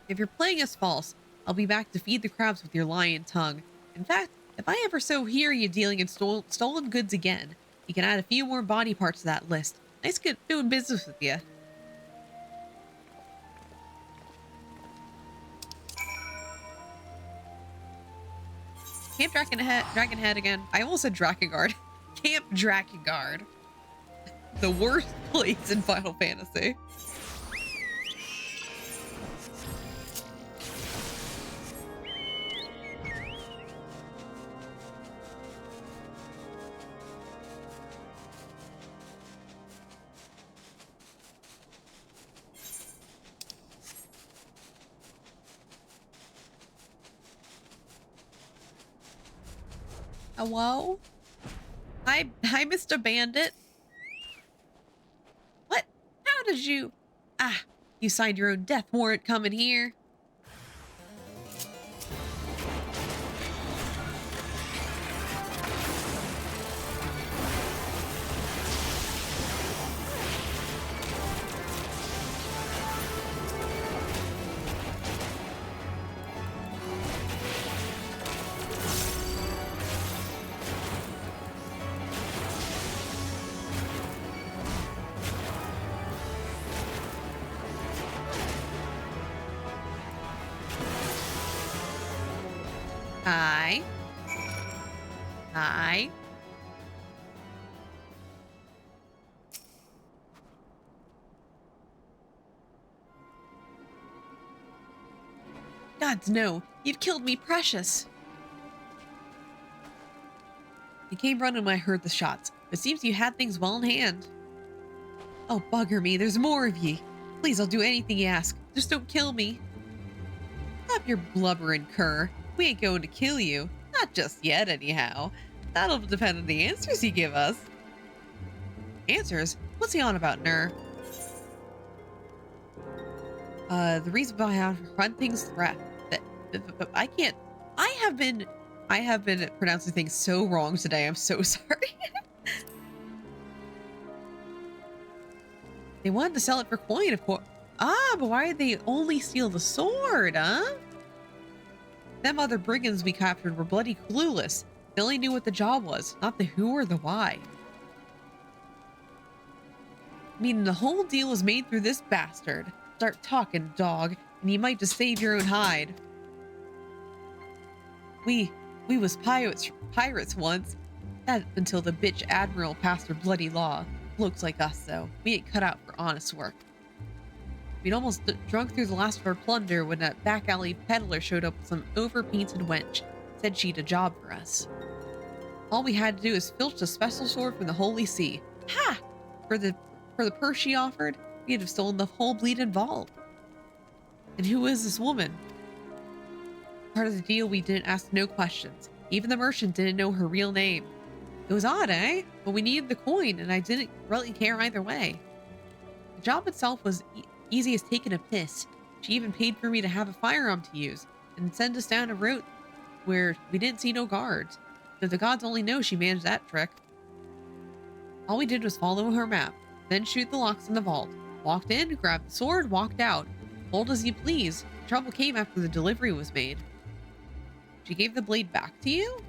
If you're playing us false, I'll be back to feed the crabs with your lying tongue. In fact, if I ever so hear you dealing in stolen goods again, you can add a few more body parts to that list. Nice good doing business with you. Camp Dragonhead again. I almost said Drakengard. Camp Drakengard. The worst place in Final Fantasy. Hello? Hi, Mr. Bandit. What? How did you... you signed your own death warrant coming here. Hi. Hi. Gods no, you've killed me precious. You came running when I heard the shots. It seems you had things well in hand. Oh, bugger me, there's more of ye. Please, I'll do anything you ask. Just don't kill me. Stop your blubbering, cur. We ain't going to kill you. Not just yet, anyhow. That'll depend on the answers you give us. Answers? What's he on about, Ner? The reason behind hunting's threat. I can't. I have been pronouncing things so wrong today. I'm so sorry. They wanted to sell it for coin, of course. Ah, but why did they only steal the sword, huh? Them other brigands we captured were bloody clueless. They only knew what the job was, not the who or the why. Meaning the whole deal was made through this bastard. Start talking, dog, and you might just save your own hide. We was pirates once. That until the bitch admiral passed her bloody law. Blokes like us, though, we ain't cut out for honest work. We'd almost drunk through the last of our plunder when that back alley peddler showed up with some overpainted wench. Said she'd a job for us. All we had to do is filch a special sword from the Holy See. Ha! For the purse she offered, we'd have stolen the whole bleeding vault. And who is this woman? Part of the deal, we didn't ask no questions. Even the merchant didn't know her real name. It was odd, eh? But we needed the coin, and I didn't really care either way. The job itself was easy as taking a piss. She even paid for me to have a firearm to use, and send us down a route where we didn't see no guards. So the gods only know she managed that trick. All we did was follow her map, then shoot the locks in the vault. Walked in, grabbed the sword, walked out. Hold as you please. Trouble came after the delivery was made. She gave the blade back to you?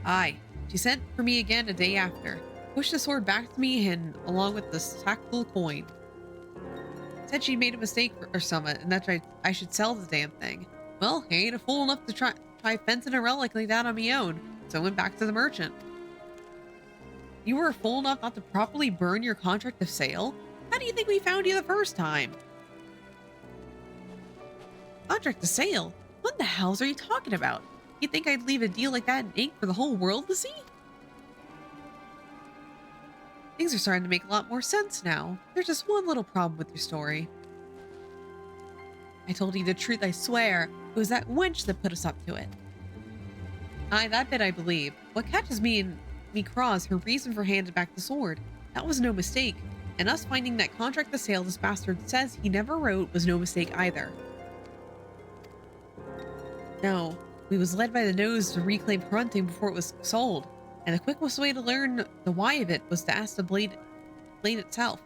Aye. She sent for me again a day after. Pushed the sword back to me and along with the sack full of coin. Said she made a mistake or something and that I should sell the damn thing. Well, I ain't a fool enough to try fencing a relic like that on me own, so I went back to the merchant. You were a fool enough not to properly burn your contract of sale? How do you think we found you the first time? Contract of sale? What the hells are you talking about? You think I'd leave a deal like that in ink for the whole world to see? Things are starting to make a lot more sense now. There's just one little problem with your story. I told you the truth, I swear. It was that wench that put us up to it. Aye, that bit I believe. What catches me in me craw is her reason for handing back the sword. That was no mistake. And us finding that contract of sale this bastard says he never wrote was no mistake either. No, we was led by the nose to reclaim hunting before it was sold. And the quickest way to learn the why of it was to ask the blade itself.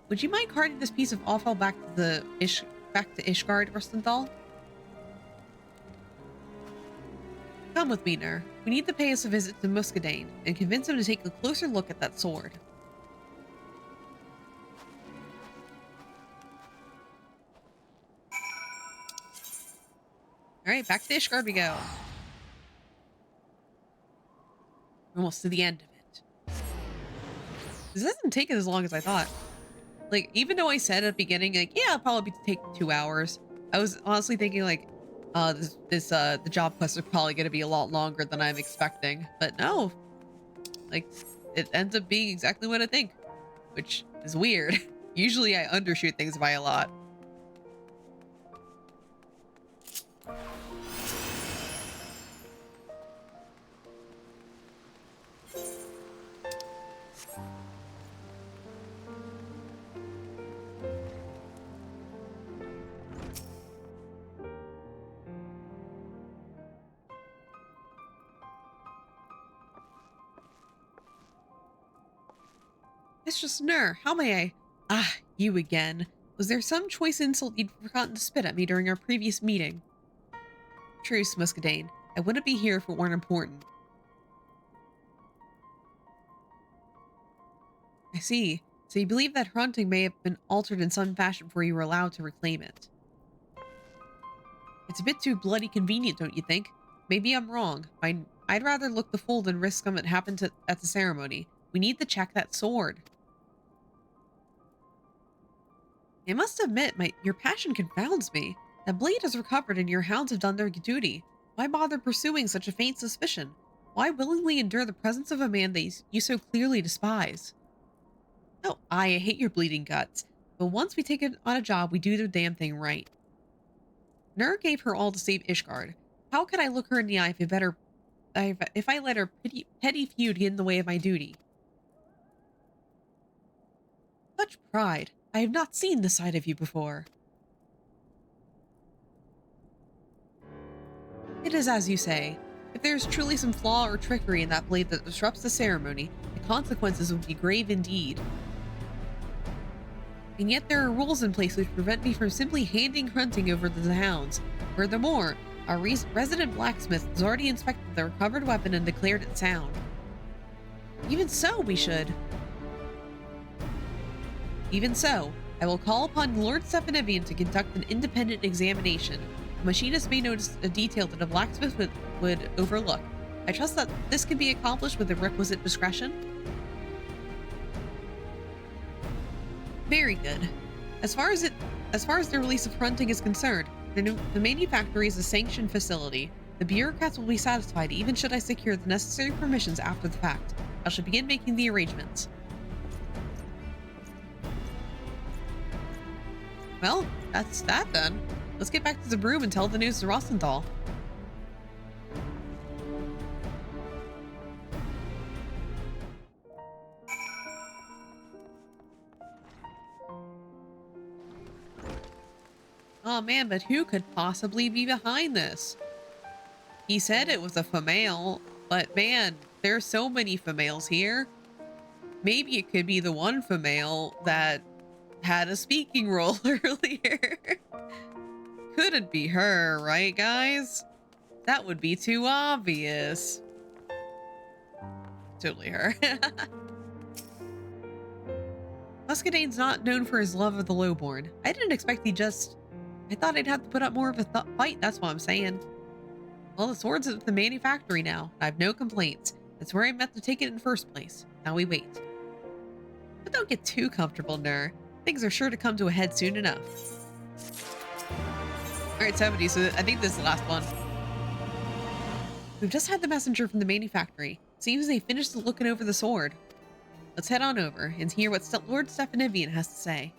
Would you mind carting this piece of offal back to Ishgard, Rustenthal? Come with me, Ner. We need to pay us a visit to Muscadine and convince him to take a closer look at that sword. Alright, back to Ishgard we go. Almost to the end of it. This doesn't take as long as I thought. Like, even though I said at the beginning, like, yeah, it'll probably take 2 hours. I was honestly thinking, like, the job quest is probably going to be a lot longer than I'm expecting. But no. Like, it ends up being exactly what I think. Which is weird. Usually I undershoot things by a lot. Mistress Nur, how may I? Ah, you again. Was there some choice insult you'd forgotten to spit at me during our previous meeting? Truce, Muscadine. I wouldn't be here if it weren't important. I see. So you believe that her hunting may have been altered in some fashion before you were allowed to reclaim it. It's a bit too bloody convenient, don't you think? Maybe I'm wrong. I'd rather look the fool than risk something happened at the ceremony. We need to check that sword. I must admit, your passion confounds me. That blade is recovered and your hounds have done their duty. Why bother pursuing such a faint suspicion? Why willingly endure the presence of a man that you so clearly despise? Oh, I hate your bleeding guts. But once we take it on a job, we do the damn thing right. Nur gave her all to save Ishgard. How could I look her in the eye if I let her petty feud get in the way of my duty? Such pride. I have not seen this side of you before. It is as you say. If there is truly some flaw or trickery in that blade that disrupts the ceremony, the consequences would be grave indeed. And yet there are rules in place which prevent me from simply handing hunting over to the hounds. Furthermore, our resident blacksmith has already inspected the recovered weapon and declared it sound. Even so, Even so, I will call upon Lord Stephanivian to conduct an independent examination. The machinist may notice a detail that a blacksmith would overlook. I trust that this can be accomplished with the requisite discretion. Very good. As far as the release of hunting is concerned, the manufactory is a sanctioned facility. The bureaucrats will be satisfied even should I secure the necessary permissions after the fact. I shall begin making the arrangements. Well, that's that then. Let's get back to the broom and tell the news to Rosenthal. Oh man, but who could possibly be behind this? He said it was a female, but man, there's so many females here. Maybe it could be the one female that had a speaking role earlier. Couldn't be her, right guys? That would be too obvious. Totally her. Muscadane's not known for his love of the lowborn. I didn't expect I thought I'd have to put up more of a fight, that's what I'm saying. Well, the sword's at the manufactory now. I have no complaints. That's where I meant to take it in the first place. Now we wait. But don't get too comfortable, Nur. Things are sure to come to a head soon enough. Alright, 70, so I think this is the last one. We've just had the messenger from the manufactory. Seems they finished looking over the sword. Let's head on over and hear what Lord Stephanivian has to say.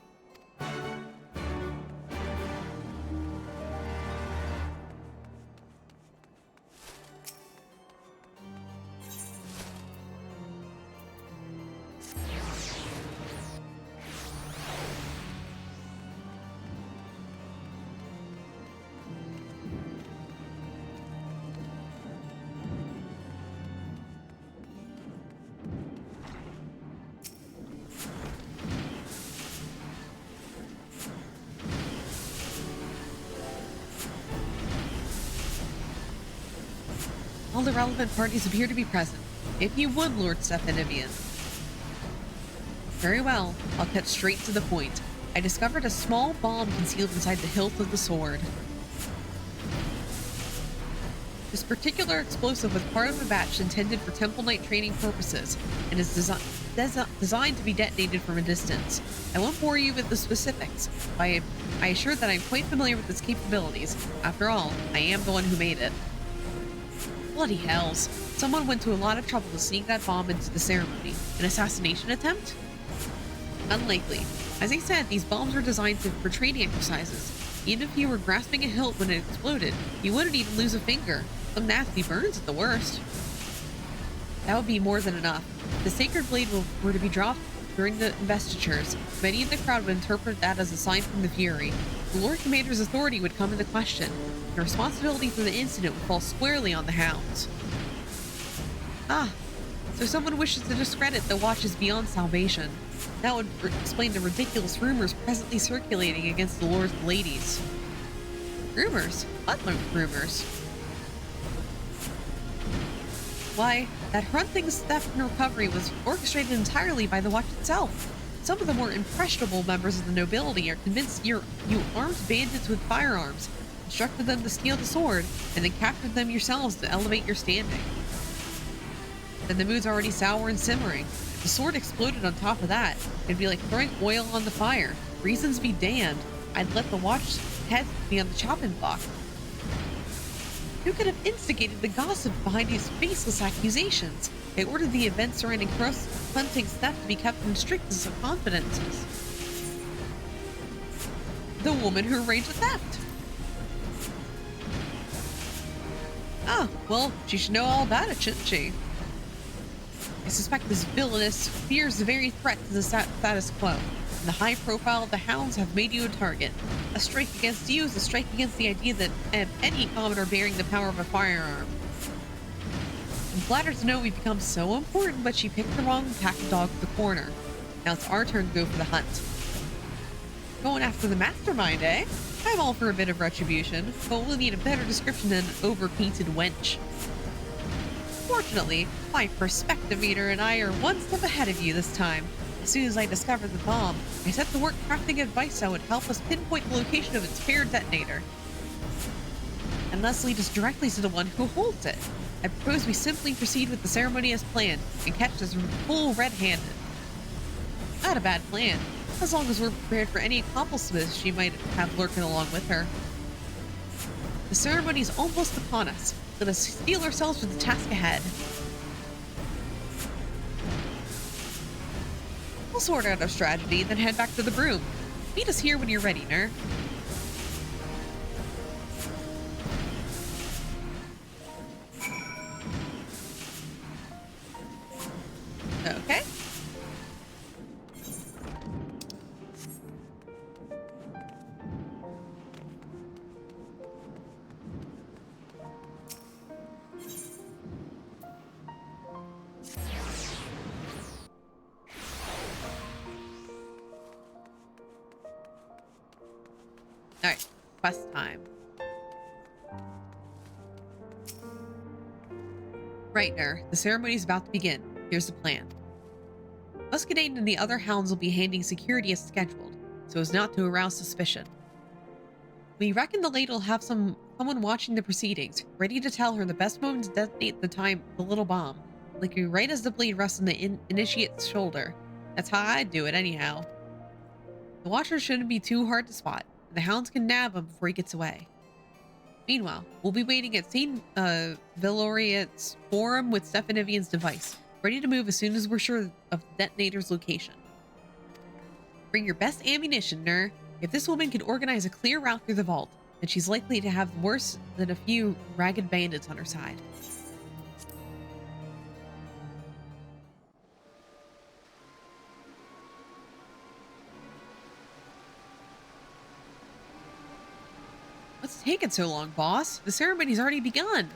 All the relevant parties appear to be present. If you would, Lord Stephanivian. Very well, I'll cut straight to the point. I discovered a small bomb concealed inside the hilt of the sword. This particular explosive was part of a batch intended for Temple Knight training purposes, and is designed to be detonated from a distance. I won't bore you with the specifics, but I assure that I'm quite familiar with its capabilities. After all, I am the one who made it. Bloody hells. Someone went to a lot of trouble to sneak that bomb into the ceremony. An assassination attempt? Unlikely. As I said, these bombs were designed for training exercises. Even if you were grasping a hilt when it exploded, you wouldn't even lose a finger. Some nasty burns at the worst. That would be more than enough. If the sacred blade were to be dropped during the investitures, many in the crowd would interpret that as a sign from the Fury. The Lord Commander's authority would come into question. The responsibility for the incident would fall squarely on the hounds. Ah, So someone wishes to discredit the Watch's beyond salvation. That would explain the ridiculous rumors presently circulating against the Lord's ladies. Rumors? What rumors? Why, that Hrunting's theft and recovery was orchestrated entirely by the Watch itself. Some of the more impressionable members of the nobility are convinced you armed bandits with firearms, instructed them to steal the sword, and then captured them yourselves to elevate your standing. Then the mood's already sour and simmering. If the sword exploded on top of that, it'd be like throwing oil on the fire. Reasons be damned. I'd let the Watch's head be on the chopping block. Who could have instigated the gossip behind these faceless accusations? They ordered the events surrounding Hunting's theft to be kept in strictest of confidences. The woman who arranged the theft. Ah, well, she should know all about it, shouldn't she? I suspect this villainess fears the very threat to the status quo, and the high profile of the hounds have made you a target. A strike against you is a strike against the idea that any commodore bearing the power of a firearm. I'm flattered to know we've become so important, but she picked the wrong pack of dogs at the corner. Now it's our turn to go for the hunt. Going after the mastermind, eh? I'm all for a bit of retribution, but we'll need a better description than an over-painted wench. Fortunately, my perspective meter and I are one step ahead of you this time. As soon as I discovered the bomb, I set to work crafting advice that would help us pinpoint the location of its paired detonator. And thus lead us directly to the one who holds it. I propose we simply proceed with the ceremony as planned and catch this fool red-handed. Not a bad plan, as long as we're prepared for any accomplishments she might have lurking along with her. The ceremony is almost upon us. Let us steel ourselves for the task ahead. We'll sort out our strategy, then head back to the broom. Meet us here when you're ready, Ner. Okay. Alright, quest time. Right, Ner. The ceremony's about to begin. Here's the plan. Muscadine and the other hounds will be handing security as scheduled, so as not to arouse suspicion. We reckon the lady will have someone watching the proceedings, ready to tell her the best moment to detonate the little bomb, like right as the blade rests on the initiate's shoulder. That's how I'd do it anyhow. The watcher shouldn't be too hard to spot, and the hounds can nab him before he gets away. Meanwhile, we'll be waiting at St. Valoria's Forum with Stefanivian's device, ready to move as soon as we're sure of the detonator's location. Bring your best ammunition, Ner. If this woman can organize a clear route through the vault, then she's likely to have worse than a few ragged bandits on her side. What's taking so long, boss? The ceremony's already begun.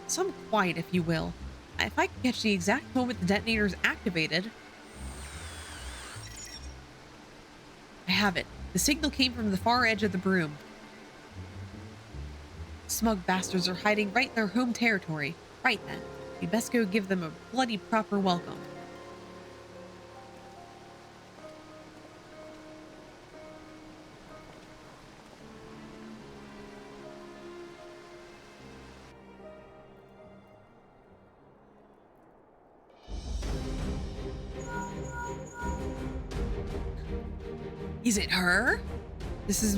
Some quiet, if you will. If I can catch the exact moment the detonator is activated... I have it. The signal came from the far edge of the broom. Smug bastards are hiding right in their home territory. Right then. We best go give them a bloody proper welcome. Is it her? This is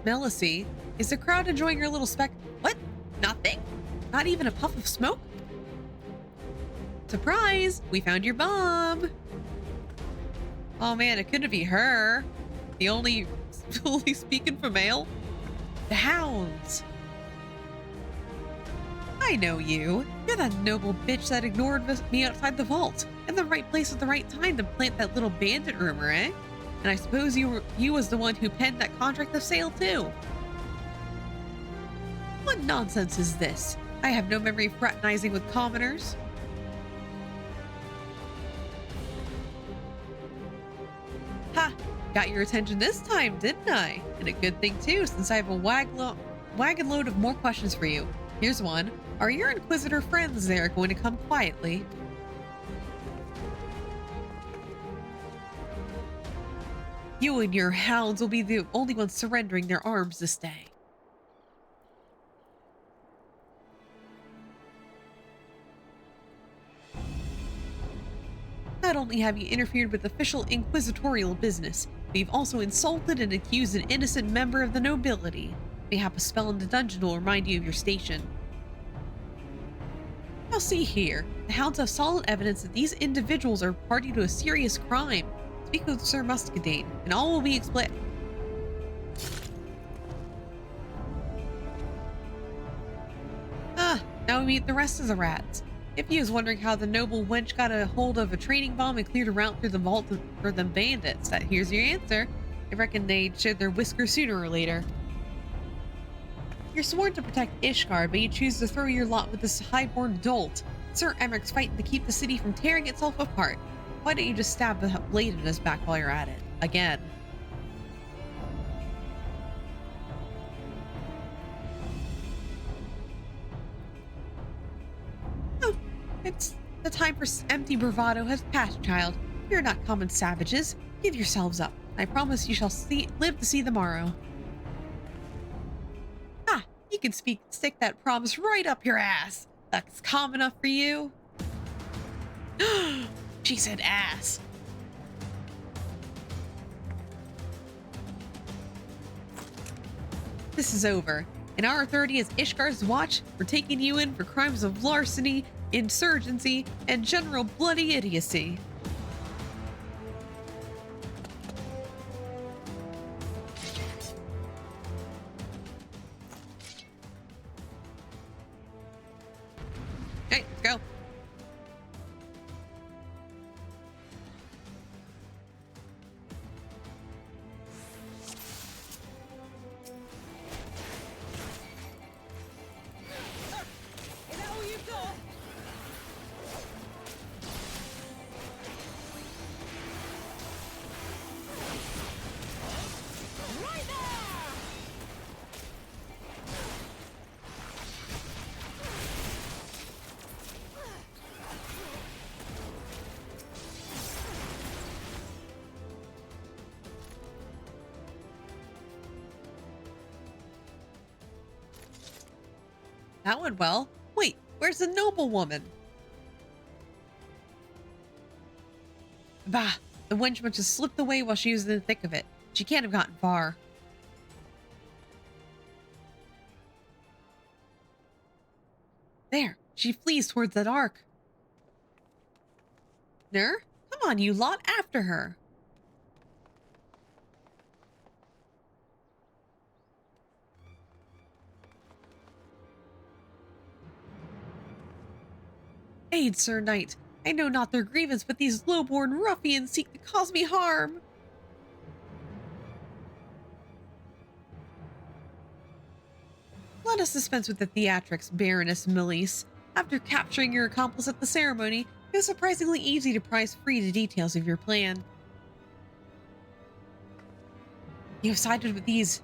Melicy. Is the crowd enjoying your little What? Nothing? Not even a puff of smoke? Surprise! We found your bomb! Oh man, it couldn't be her. The only speaking for male? The hounds! I know you. You're that noble bitch that ignored me outside the vault. In the right place at the right time to plant that little bandit rumor, eh? And I suppose you was the one who penned that contract of sale, too. What nonsense is this? I have no memory of fraternizing with commoners. Ha! Got your attention this time, didn't I? And a good thing too, since I have a wagon load of more questions for you. Here's one. Are your Inquisitor friends there going to come quietly? You and your hounds will be the only ones surrendering their arms this day. Not only have you interfered with official inquisitorial business, but you've also insulted and accused an innocent member of the nobility. Mayhap a spell in the dungeon will remind you of your station. Now see here, the hounds have solid evidence that these individuals are party to a serious crime. Speak with Sir Muscadine, and all will be explained. Now we meet the rest of the rats. If you was wondering how the noble wench got a hold of a training bomb and cleared a route through the vault for the bandits, here's your answer. I reckon they'd shed their whiskers sooner or later. You're sworn to protect Ishgard, but you choose to throw your lot with this highborn dolt. Sir Emmerich's fighting to keep the city from tearing itself apart. Why don't you just stab the blade in his back while you're at it? Again. Oh, it's the time for empty bravado has passed, child. You're not common savages. Give yourselves up. I promise you shall live to see the morrow. Ah, you can stick that promise right up your ass. That's calm enough for you? She said ass. This is over. In our 30 as Ishgard's watch, we're taking you in for crimes of larceny, insurgency, and general bloody idiocy. Okay, let's go. That went well. Wait, where's the noblewoman? Bah, the wench must have slipped away while she was in the thick of it. She can't have gotten far. There, she flees towards that arc. Ner, come on, you lot, after her. Aid, Sir Knight. I know not their grievance, but these low-born ruffians seek to cause me harm. Let us dispense with the theatrics, Baroness Millis. After capturing your accomplice at the ceremony, it was surprisingly easy to prize free the details of your plan. You have sided with these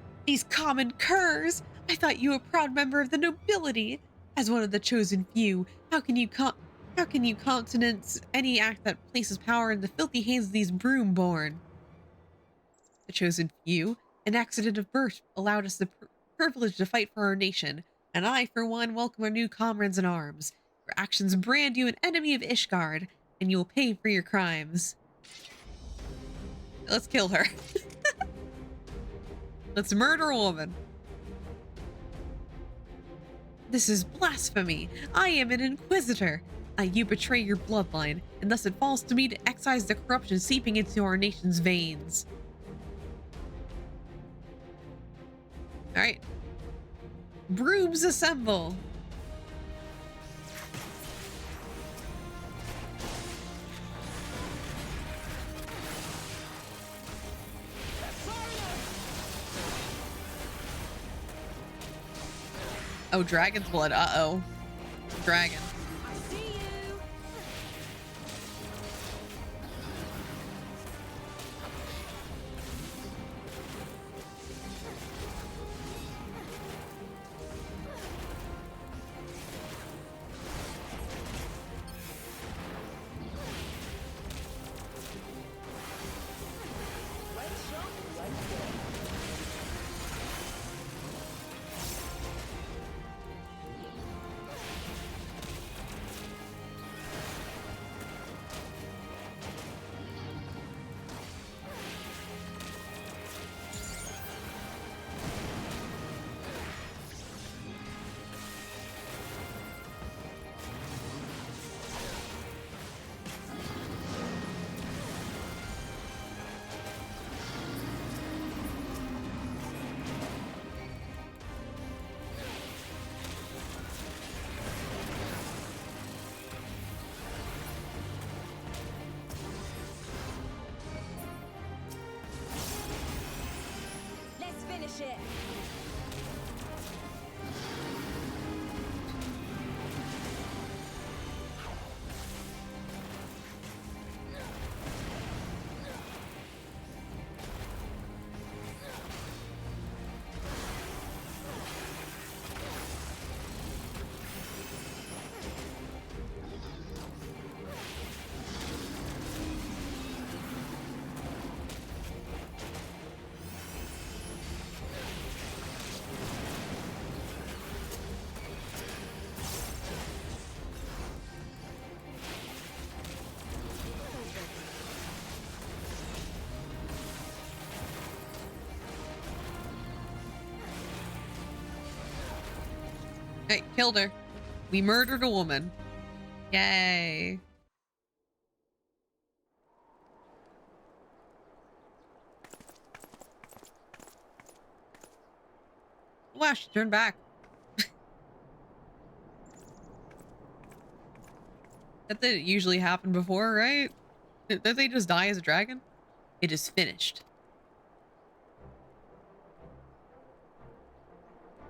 common curs. I thought you a proud member of the nobility. As one of the chosen few, how can you countenance any act that places power in the filthy hands of these broom-born? The chosen few, an accident of birth, allowed us the privilege to fight for our nation, and I, for one, welcome our new comrades in arms. Your actions brand you an enemy of Ishgard, and you will pay for your crimes. Let's kill her. Let's murder a woman. This is blasphemy. I am an inquisitor. You betray your bloodline, and thus it falls to me to excise the corruption seeping into our nation's veins. All right. Brooms assemble. Oh, dragon's blood. Uh-oh. Dragon. I see you. Let's finish it. Hey, killed her. We murdered a woman. Yay. Wow, she turned back. That didn't usually happen before, right? Did they just die as a dragon? It is finished.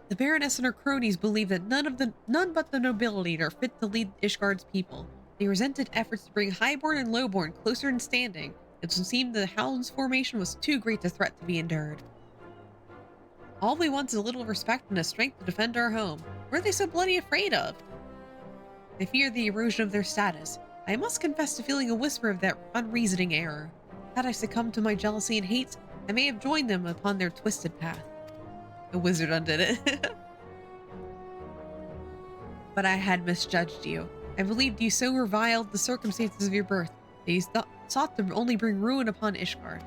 The Baroness and her cronies believe that none but the nobility are fit to lead Ishgard's people. They resented efforts to bring Highborn and Lowborn closer in standing. It seemed the Hound's formation was too great a threat to be endured. All we want is a little respect and a strength to defend our home. What are they so bloody afraid of? They fear the erosion of their status. I must confess to feeling a whisper of that unreasoning error. Had I succumbed to my jealousy and hate, I may have joined them upon their twisted path. The wizard undid it. But I had misjudged you. I believed you so reviled the circumstances of your birth that you sought to only bring ruin upon Ishgard.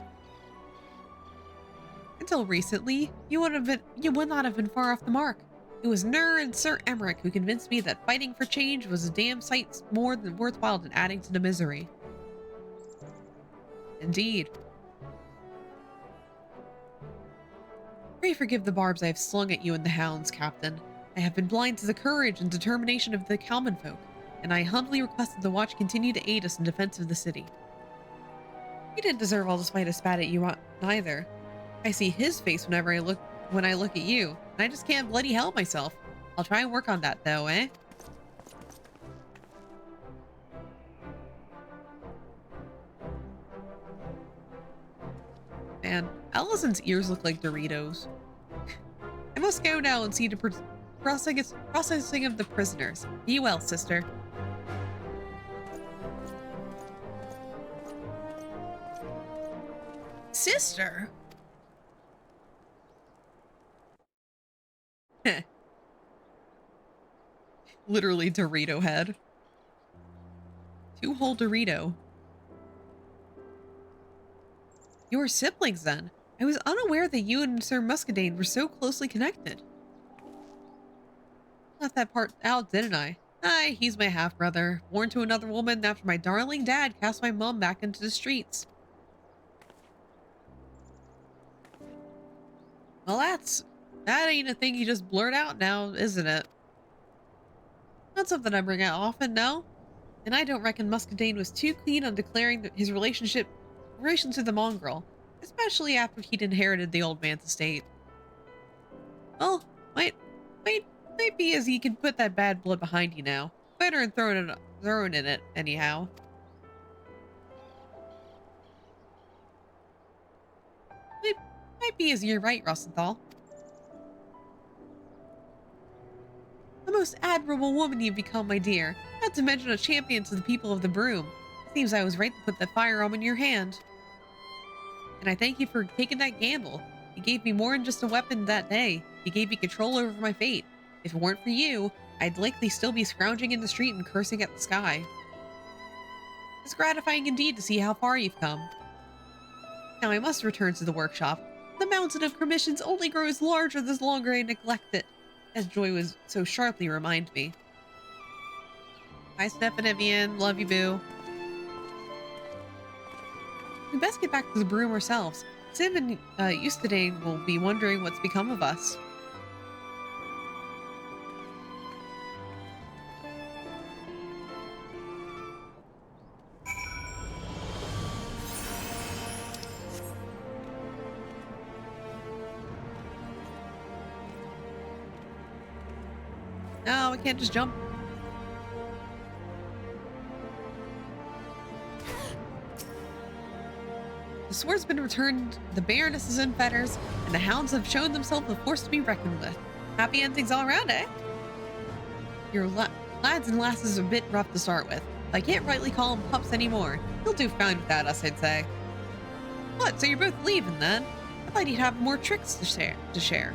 Until recently, you would not have been far off the mark. It was Nur and Sir Emmerich who convinced me that fighting for change was a damn sight more than worthwhile than adding to the misery. Indeed. Pray forgive the barbs I have slung at you and the hounds, Captain. I have been blind to the courage and determination of the Kalman folk, and I humbly requested the Watch continue to aid us in defense of the city. You didn't deserve all the spite I spat at you neither. I see his face when I look at you, and I just can't bloody help myself. I'll try and work on that though, eh? Man, Allison's ears look like Doritos. I must go now and see the processing of the prisoners. Be well, sister. Sister? Literally Dorito head. 2-whole Dorito. You were siblings then. I was unaware that you and Sir Muscadine were so closely connected. Left that part out, didn't I? Aye, he's my half-brother, born to another woman after my darling dad cast my mum back into the streets. Well, that ain't a thing you just blurt out now, isn't it? Not something I bring out often, no. And I don't reckon Muscadine was too keen on declaring his relation to the mongrel, especially after he'd inherited the old man's estate. Well, might Might be as you can put that bad blood behind you now. Better than throwing in it, anyhow. It might be as you're right, Rosenthal. A most admirable woman you've become, my dear. Not to mention a champion to the people of the Broom. Seems I was right to put that firearm in your hand. And I thank you for taking that gamble. You gave me more than just a weapon that day. You gave me control over my fate. If it weren't for you, I'd likely still be scrounging in the street and cursing at the sky. It's gratifying indeed to see how far you've come. Now I must return to the workshop. The mountain of commissions only grows larger the longer I neglect it, as Joy was so sharply remind me. Hi, Steph and Evian. Love you, boo. We best get back to the Broom ourselves. Sim and Eustadane will be wondering what's become of us. No, I can't just jump. The sword's been returned, the Baroness is in fetters, and the hounds have shown themselves a force to be reckoned with. Happy endings all around, eh? Your lads and lasses are a bit rough to start with. I can't rightly call them pups anymore. They'll do fine without us, I'd say. What, so you're both leaving then? I thought you'd have more tricks to share.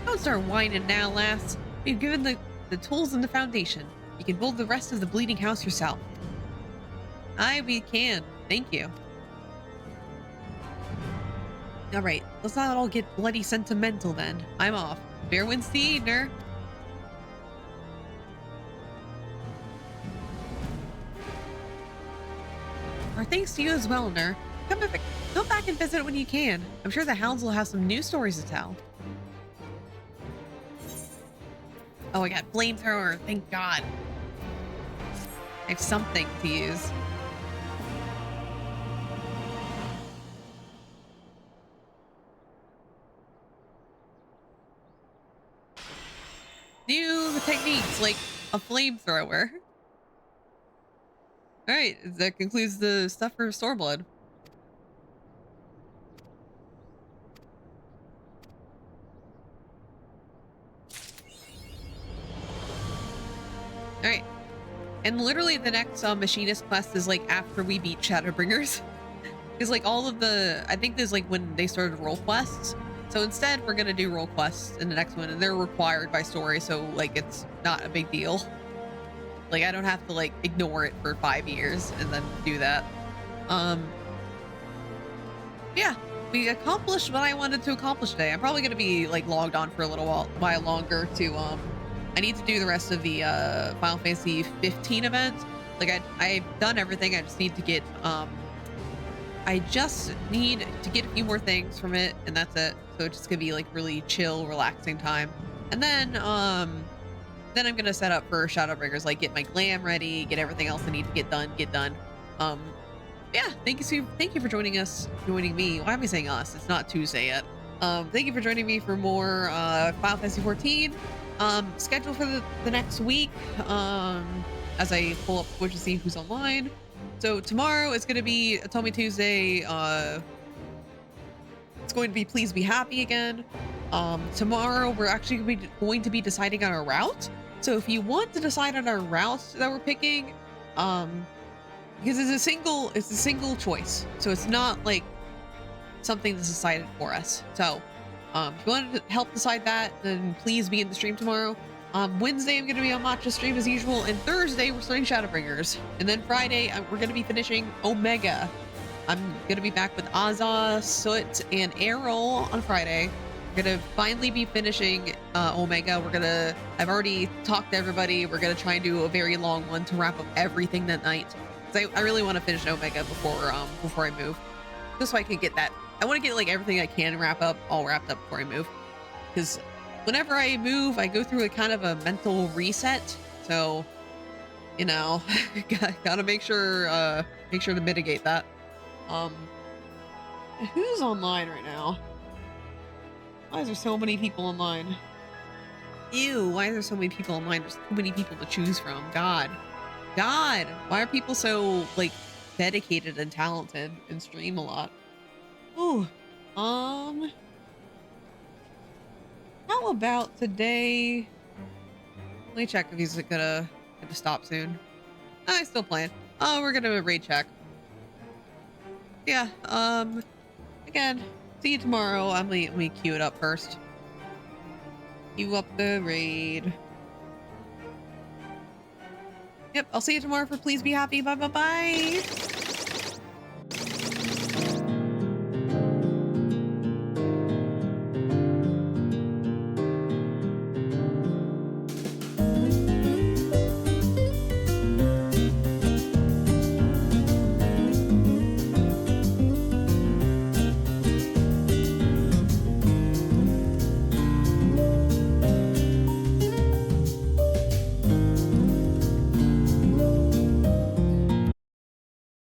Don't start whining now, lass. We've given the tools and the foundation. You can build the rest of the bleeding house yourself. Aye, we can. Thank you. Alright, let's not all get bloody sentimental then. I'm off. Fair winds to the evener. Our thanks to you as well, Ner. Come back and visit when you can. I'm sure the hounds will have some new stories to tell. Oh, I got flamethrower. Thank God. I have something to use. New techniques like a flamethrower. All right, that concludes the stuff for Storeblood. All right, and literally the next machinist quest is like after we beat Shadowbringers. Because like all of the, I think there's like when they started role quests. So instead we're gonna do role quests in the next one, and they're required by story, so like it's not a big deal. Like I don't have to like ignore it for 5 years and then do that. Yeah, we accomplished what I wanted to accomplish today. I'm probably gonna be like logged on for a little while longer to I need to do the rest of the Final Fantasy 15 event. Like I've done everything. I just need to get a few more things from it, and that's it. So it's just gonna be like really chill, relaxing time. And then I'm gonna set up for Shadowbringers, like get my glam ready, get everything else I need to get done. Yeah, thank you for joining me. Why am I saying us? It's not Tuesday yet. Thank you for joining me for more Final Fantasy 14. Schedule for the next week, as I pull up Twitch to see who's online. So tomorrow is going to be Atomy Tuesday. It's going to be Please Be Happy again. Tomorrow we're actually going to be deciding on our route. So if you want to decide on our route that we're picking, because it's a single choice, so it's not like something that's decided for us. So if you want to help decide that, then please be in the stream tomorrow. Wednesday I'm going to be on Matcha's stream as usual, and Thursday we're starting Shadowbringers, and then Friday we're going to be finishing Omega. I'm going to be back with Azza, Soot, and Errol on Friday. We're going to finally be finishing Omega. I've already talked to everybody. We're going to try and do a very long one to wrap up everything that night. So I really want to finish Omega before I move, just so I can get that. I want to get like everything I can all wrapped up before I move, because whenever I move, I go through a kind of a mental reset. So, you know, gotta make sure to mitigate that. Who's online right now? Why is there so many people online? Ew, why are there so many people online? There's too many people to choose from. God. God, why are people so, like, dedicated and talented and stream a lot? Ooh. How about today? Let me check if he's gonna stop soon. Oh, he's still playing. Oh, we're gonna raid check. Yeah, again, see you tomorrow. Let me queue it up first. Queue up the raid. Yep, I'll see you tomorrow for Please Be Happy. Bye, bye, bye.